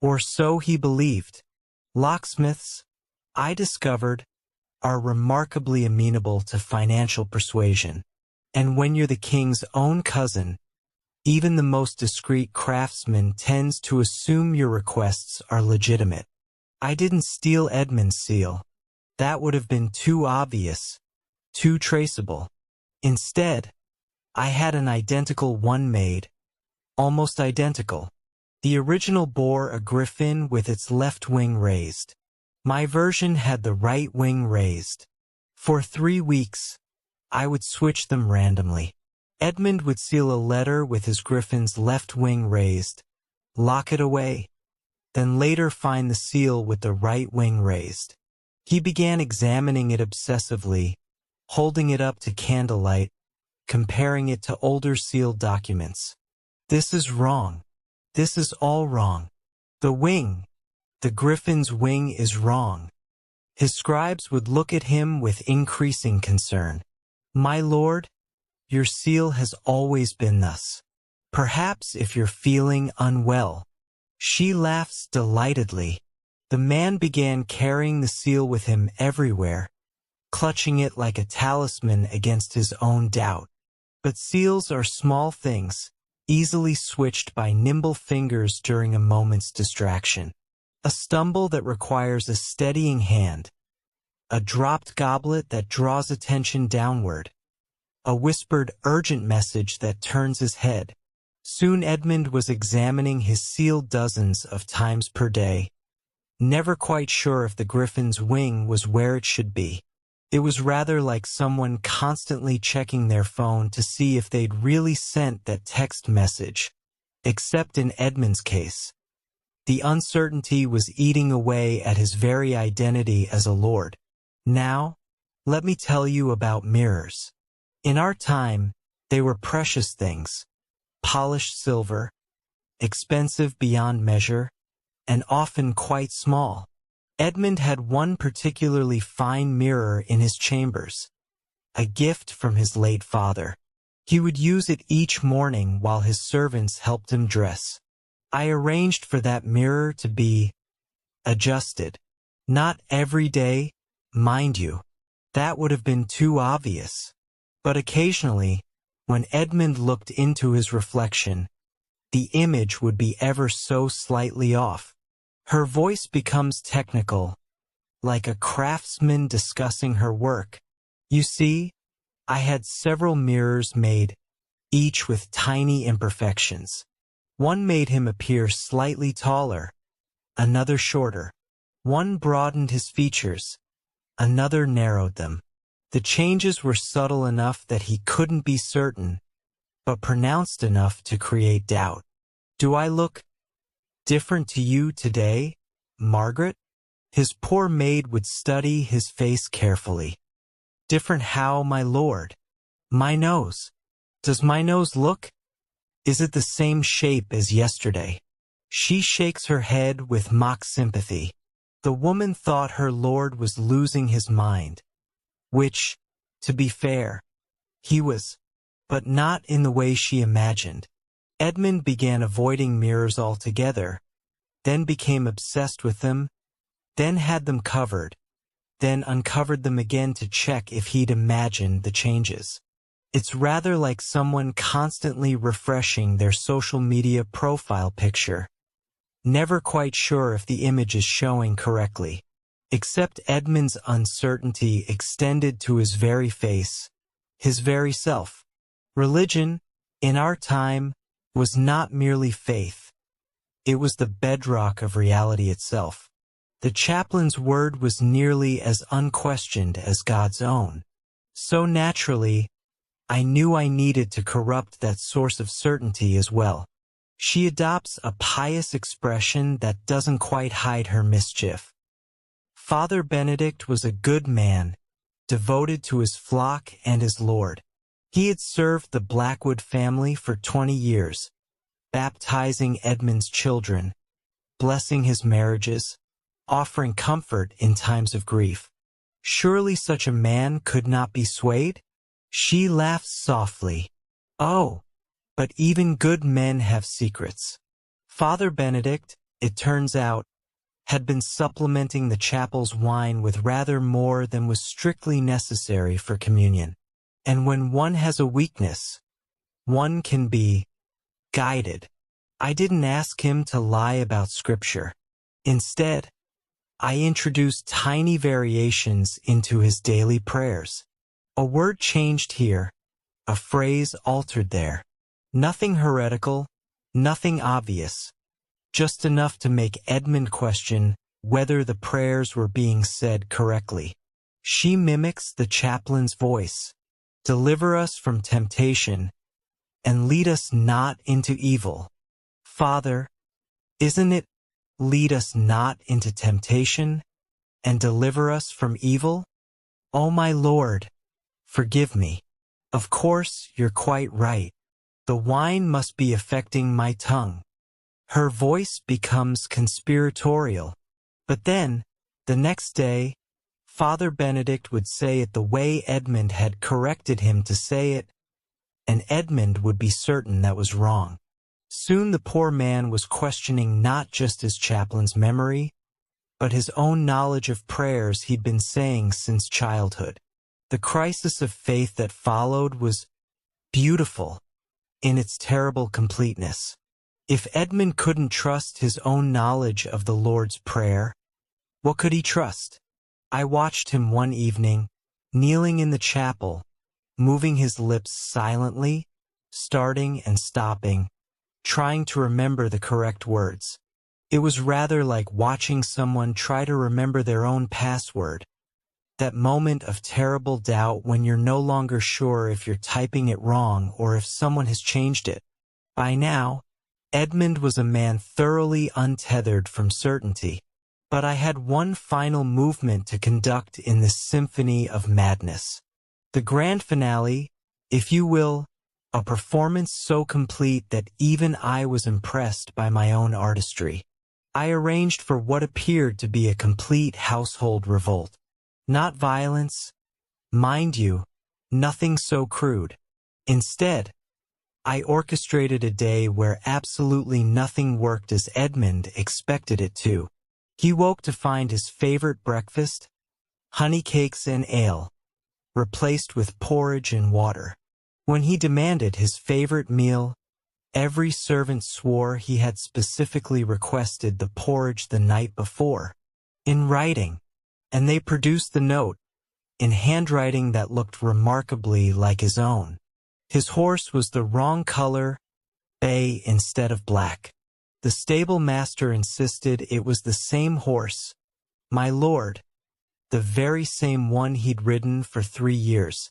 or so he believed. Locksmiths, I discovered, are remarkably amenable to financial persuasion. And when you're the king's own cousin, even the most discreet craftsman tends to assume your requests are legitimate. I didn't steal Edmund's seal. That would have been too obvious. too traceable. Instead, I had an identical one made, almost identical. The original bore a griffin with its left wing raised. My version had the right wing raised. For 3 weeks, I would switch them randomly. Edmund would seal a letter with his griffin's left wing raised, lock it away, then later find the seal with the right wing raised. He began examining it obsessively, holding it up to candlelight, comparing it to older sealed documents. This is wrong. This is all wrong. The griffin's wing is wrong. His scribes would look at him with increasing concern. My lord, your seal has always been thus. Perhaps if you're feeling unwell. She laughs delightedly. The man began carrying the seal with him everywhere, clutching it like a talisman against his own doubt. But seals are small things, easily switched by nimble fingers during a moment's distraction. A stumble that requires a steadying hand. A dropped goblet that draws attention downward. A whispered urgent message that turns his head. Soon Edmund was examining his seal dozens of times per day, never quite sure if the griffin's wing was where it should be. It was rather like someone constantly checking their phone to see if they'd really sent that text message. Except in Edmund's case, the uncertainty was eating away at his very identity as a lord. Now, let me tell you about mirrors. In our time, they were precious things, polished silver, expensive beyond measure, and often quite small. Edmund had one particularly fine mirror in his chambers, a gift from his late father. He would use it each morning while his servants helped him dress. I arranged for that mirror to be adjusted. Not every day, mind you. That would have been too obvious. But occasionally, when Edmund looked into his reflection, the image would be ever so slightly off. Her voice becomes technical, like a craftsman discussing her work. You see, I had several mirrors made, each with tiny imperfections. One made him appear slightly taller, another shorter. One broadened his features, another narrowed them. The changes were subtle enough that he couldn't be certain, but pronounced enough to create doubt. Do I look different to you today, Margaret? His poor maid would study his face carefully. Different how, my lord? My nose. Does my nose look? Is it the same shape as yesterday? She shakes her head with mock sympathy. The woman thought her lord was losing his mind, which, to be fair, he was, but not in the way she imagined. Edmund began avoiding mirrors altogether, then became obsessed with them, then had them covered, then uncovered them again to check if he'd imagined the changes. It's rather like someone constantly refreshing their social media profile picture, never quite sure if the image is showing correctly. Except Edmund's uncertainty extended to his very face, his very self. Religion, in our time, was not merely faith. It was the bedrock of reality itself. The chaplain's word was nearly as unquestioned as God's own. So naturally, I knew I needed to corrupt that source of certainty as well. She adopts a pious expression that doesn't quite hide her mischief. Father Benedict was a good man, devoted to his flock and his Lord. He had served the Blackwood family for 20 years, baptizing Edmund's children, blessing his marriages, offering comfort in times of grief. Surely such a man could not be swayed? She laughs softly. Oh, but even good men have secrets. Father Benedict, it turns out, had been supplementing the chapel's wine with rather more than was strictly necessary for communion. And when one has a weakness, one can be guided. I didn't ask him to lie about Scripture. Instead, I introduced tiny variations into his daily prayers. A word changed here, a phrase altered there. Nothing heretical, nothing obvious, just enough to make Edmund question whether the prayers were being said correctly. She mimics the chaplain's voice. Deliver us from temptation, and lead us not into evil. Father, isn't it, lead us not into temptation, and deliver us from evil? Oh my Lord, forgive me. Of course, you're quite right. The wine must be affecting my tongue. Her voice becomes conspiratorial. But then, the next day, Father Benedict would say it the way Edmund had corrected him to say it, and Edmund would be certain that was wrong. Soon the poor man was questioning not just his chaplain's memory, but his own knowledge of prayers he'd been saying since childhood. The crisis of faith that followed was beautiful in its terrible completeness. If Edmund couldn't trust his own knowledge of the Lord's Prayer, what could he trust? I watched him one evening, kneeling in the chapel, moving his lips silently, starting and stopping, trying to remember the correct words. It was rather like watching someone try to remember their own password. That moment of terrible doubt when you're no longer sure if you're typing it wrong or if someone has changed it. By now, Edmund was a man thoroughly untethered from certainty. But I had one final movement to conduct in this symphony of madness. The grand finale, if you will, a performance so complete that even I was impressed by my own artistry. I arranged for what appeared to be a complete household revolt. Not violence, mind you, nothing so crude. Instead, I orchestrated a day where absolutely nothing worked as Edmund expected it to. He woke to find his favorite breakfast, honey cakes and ale, replaced with porridge and water. When he demanded his favorite meal, every servant swore he had specifically requested the porridge the night before, in writing, and they produced the note, in handwriting that looked remarkably like his own. His horse was the wrong color, bay instead of black. The stable master insisted it was the same horse, my lord, the very same one he'd ridden for 3 years.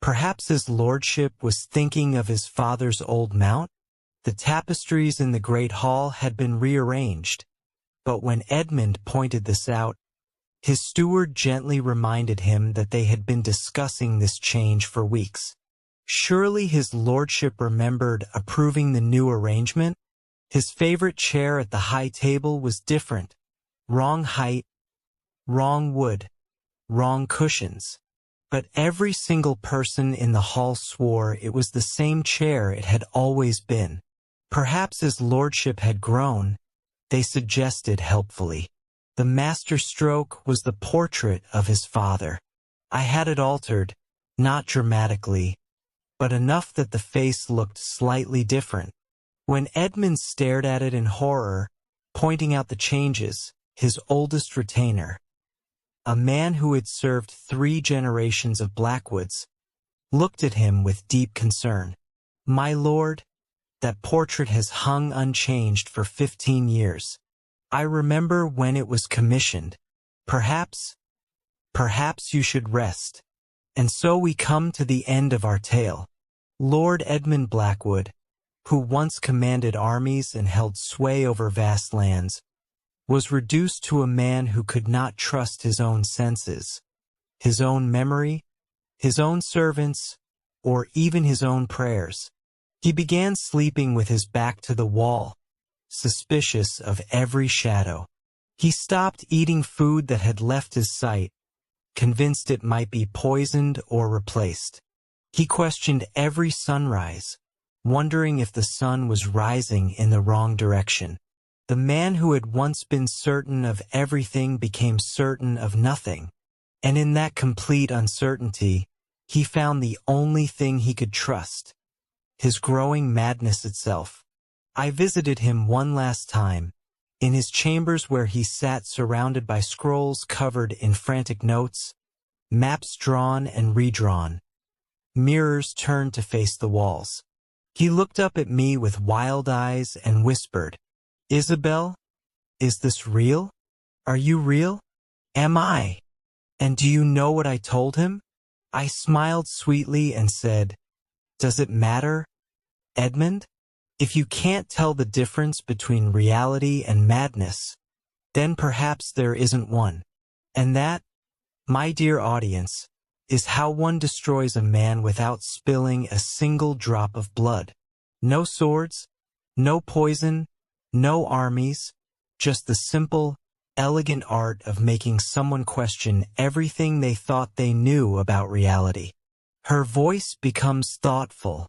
Perhaps his lordship was thinking of his father's old mount? The tapestries in the great hall had been rearranged, but when Edmund pointed this out, his steward gently reminded him that they had been discussing this change for weeks. Surely his lordship remembered approving the new arrangement? His favorite chair at the high table was different. Wrong height, wrong wood, wrong cushions. But every single person in the hall swore it was the same chair it had always been. Perhaps his lordship had grown, they suggested helpfully. The master stroke was the portrait of his father. I had it altered, not dramatically, but enough that the face looked slightly different. When Edmund stared at it in horror, pointing out the changes, his oldest retainer, a man who had served 3 generations of Blackwoods, looked at him with deep concern. My lord, that portrait has hung unchanged for 15 years. I remember when it was commissioned. Perhaps you should rest. And so we come to the end of our tale. Lord Edmund Blackwood, who once commanded armies and held sway over vast lands, was reduced to a man who could not trust his own senses, his own memory, his own servants, or even his own prayers. He began sleeping with his back to the wall, suspicious of every shadow. He stopped eating food that had left his sight, convinced it might be poisoned or replaced. He questioned every sunrise, wondering if the sun was rising in the wrong direction. The man who had once been certain of everything became certain of nothing, and in that complete uncertainty, he found the only thing he could trust, his growing madness itself. I visited him one last time, in his chambers where he sat surrounded by scrolls covered in frantic notes, maps drawn and redrawn, mirrors turned to face the walls. He looked up at me with wild eyes and whispered, "Isabelle, is this real? Are you real? Am I? And do you know what I told him?" I smiled sweetly and said, "Does it matter, Edmund? If you can't tell the difference between reality and madness, then perhaps there isn't one. And that, my dear audience, is how one destroys a man without spilling a single drop of blood. No swords, no poison, no armies, just the simple, elegant art of making someone question everything they thought they knew about reality." Her voice becomes thoughtful.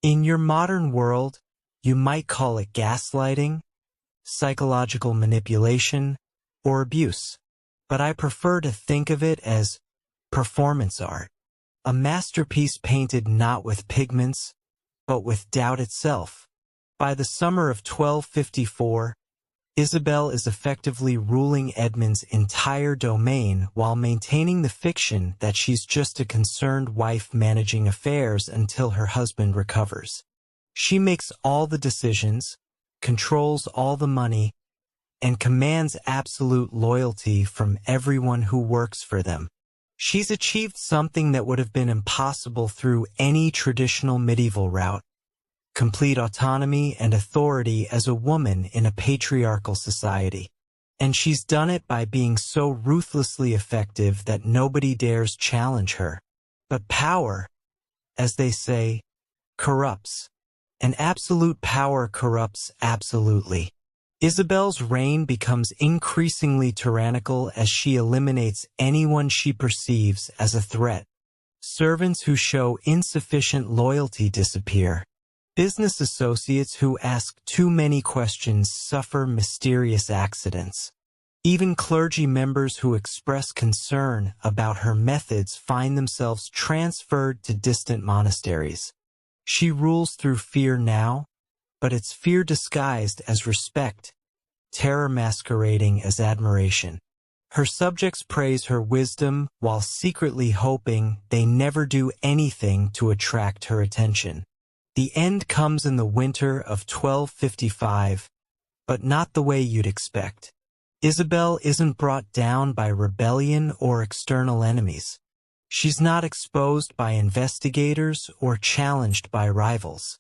In your modern world, you might call it gaslighting, psychological manipulation, or abuse. But I prefer to think of it as performance art. A masterpiece painted not with pigments, but with doubt itself. By the summer of 1254, Isabelle is effectively ruling Edmund's entire domain while maintaining the fiction that she's just a concerned wife managing affairs until her husband recovers. She makes all the decisions, controls all the money, and commands absolute loyalty from everyone who works for them. She's achieved something that would have been impossible through any traditional medieval route: complete autonomy and authority as a woman in a patriarchal society. And she's done it by being so ruthlessly effective that nobody dares challenge her. But power, as they say, corrupts. And absolute power corrupts absolutely. Isabelle's reign becomes increasingly tyrannical as she eliminates anyone she perceives as a threat. Servants who show insufficient loyalty disappear. Business associates who ask too many questions suffer mysterious accidents. Even clergy members who express concern about her methods find themselves transferred to distant monasteries. She rules through fear now, but it's fear disguised as respect, terror masquerading as admiration. Her subjects praise her wisdom while secretly hoping they never do anything to attract her attention. The end comes in the winter of 1255, but not the way you'd expect. Isabelle isn't brought down by rebellion or external enemies. She's not exposed by investigators or challenged by rivals.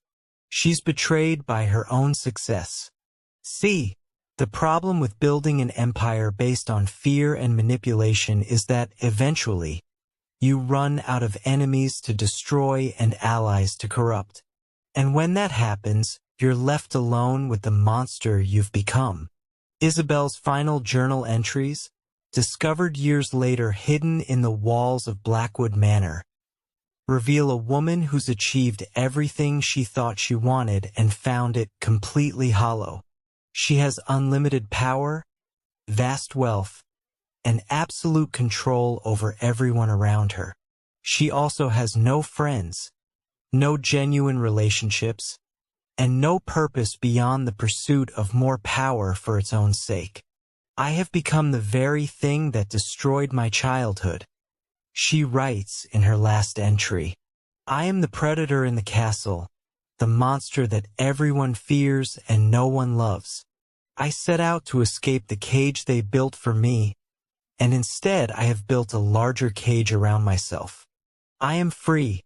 She's betrayed by her own success. See, the problem with building an empire based on fear and manipulation is that, eventually, you run out of enemies to destroy and allies to corrupt. And when that happens, you're left alone with the monster you've become. Isabelle's final journal entries, discovered years later hidden in the walls of Blackwood Manor, reveal a woman who's achieved everything she thought she wanted and found it completely hollow. She has unlimited power, vast wealth, and absolute control over everyone around her. She also has no friends, no genuine relationships, and no purpose beyond the pursuit of more power for its own sake. "I have become the very thing that destroyed my childhood," she writes in her last entry. "I am the predator in the castle, the monster that everyone fears and no one loves. I set out to escape the cage they built for me, and instead I have built a larger cage around myself. I am free,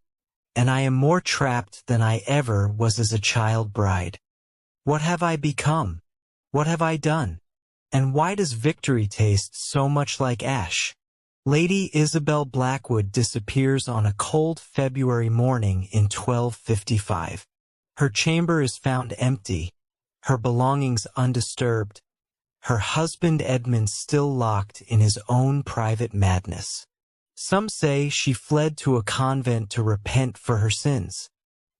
and I am more trapped than I ever was as a child bride. What have I become? What have I done? And why does victory taste so much like ash?" Lady Isabelle Blackwood disappears on a cold February morning in 1255. Her chamber is found empty, her belongings undisturbed, her husband Edmund still locked in his own private madness. Some say she fled to a convent to repent for her sins.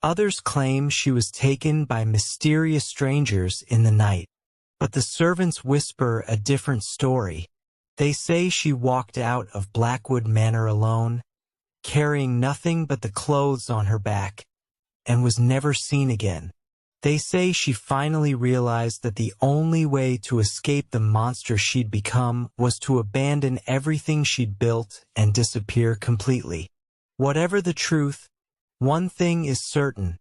Others claim she was taken by mysterious strangers in the night. But the servants whisper a different story. They say she walked out of Blackwood Manor alone, carrying nothing but the clothes on her back, and was never seen again. They say she finally realized that the only way to escape the monster she'd become was to abandon everything she'd built and disappear completely. Whatever the truth, One thing is certain.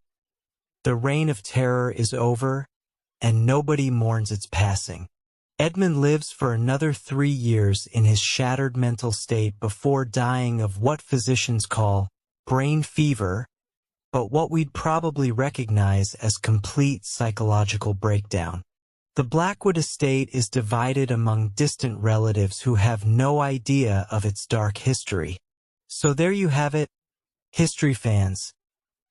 The reign of terror is over, and nobody mourns its passing. Edmund lives for another 3 years in his shattered mental state before dying of what physicians call brain fever, but what we'd probably recognize as complete psychological breakdown. The Blackwood estate is divided among distant relatives who have no idea of its dark history. So there you have it, history fans.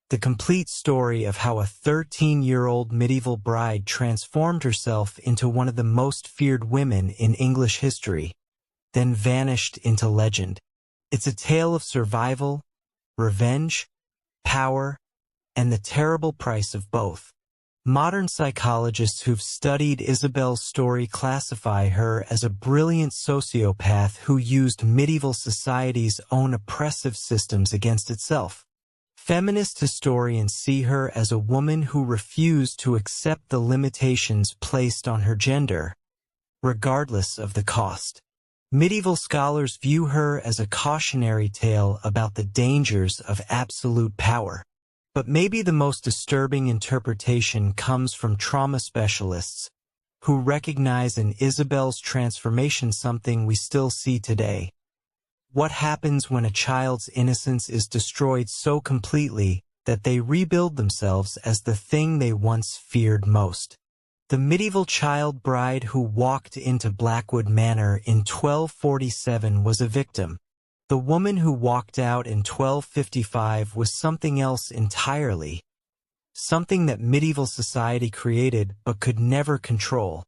The complete story of how a 13-year-old medieval bride transformed herself into one of the most feared women in English history, then vanished into legend. It's a tale of survival, revenge, power, and the terrible price of both. Modern psychologists who've studied Isabelle's story classify her as a brilliant sociopath who used medieval society's own oppressive systems against itself. Feminist historians see her as a woman who refused to accept the limitations placed on her gender, regardless of the cost. Medieval scholars view her as a cautionary tale about the dangers of absolute power. But maybe the most disturbing interpretation comes from trauma specialists, who recognize in Isabelle's transformation something we still see today. What happens when a child's innocence is destroyed so completely that they rebuild themselves as the thing they once feared most? The medieval child bride who walked into Blackwood Manor in 1247 was a victim. The woman who walked out in 1255 was something else entirely, something that medieval society created but could never control,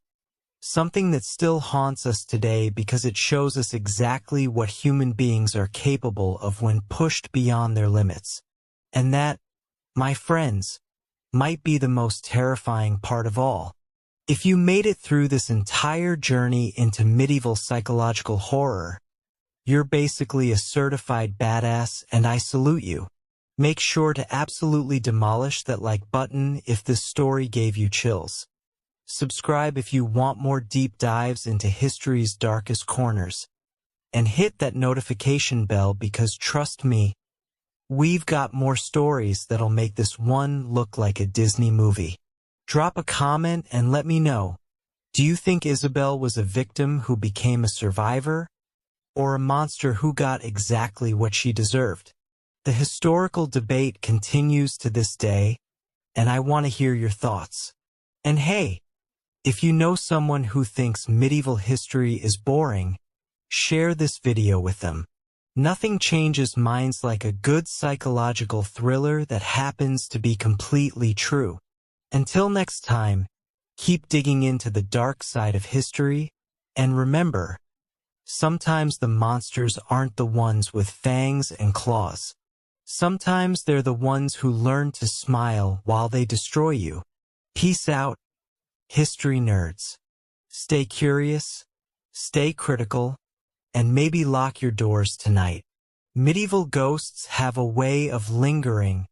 something that still haunts us today because it shows us exactly what human beings are capable of when pushed beyond their limits. And that, my friends, might be the most terrifying part of all. If you made it through this entire journey into medieval psychological horror, you're basically a certified badass, and I salute you. Make sure to absolutely demolish that like button if this story gave you chills. Subscribe if you want more deep dives into history's darkest corners. And hit that notification bell because trust me, we've got more stories that'll make this one look like a Disney movie. Drop a comment and let me know. Do you think Isabelle was a victim who became a survivor? Or a monster who got exactly what she deserved? The historical debate continues to this day, and I want to hear your thoughts. And hey, if you know someone who thinks medieval history is boring, share this video with them. Nothing changes minds like a good psychological thriller that happens to be completely true. Until next time, keep digging into the dark side of history, and remember, sometimes the monsters aren't the ones with fangs and claws. Sometimes they're the ones who learn to smile while they destroy you. Peace out, history nerds. Stay curious, stay critical, and maybe lock your doors tonight. Medieval ghosts have a way of lingering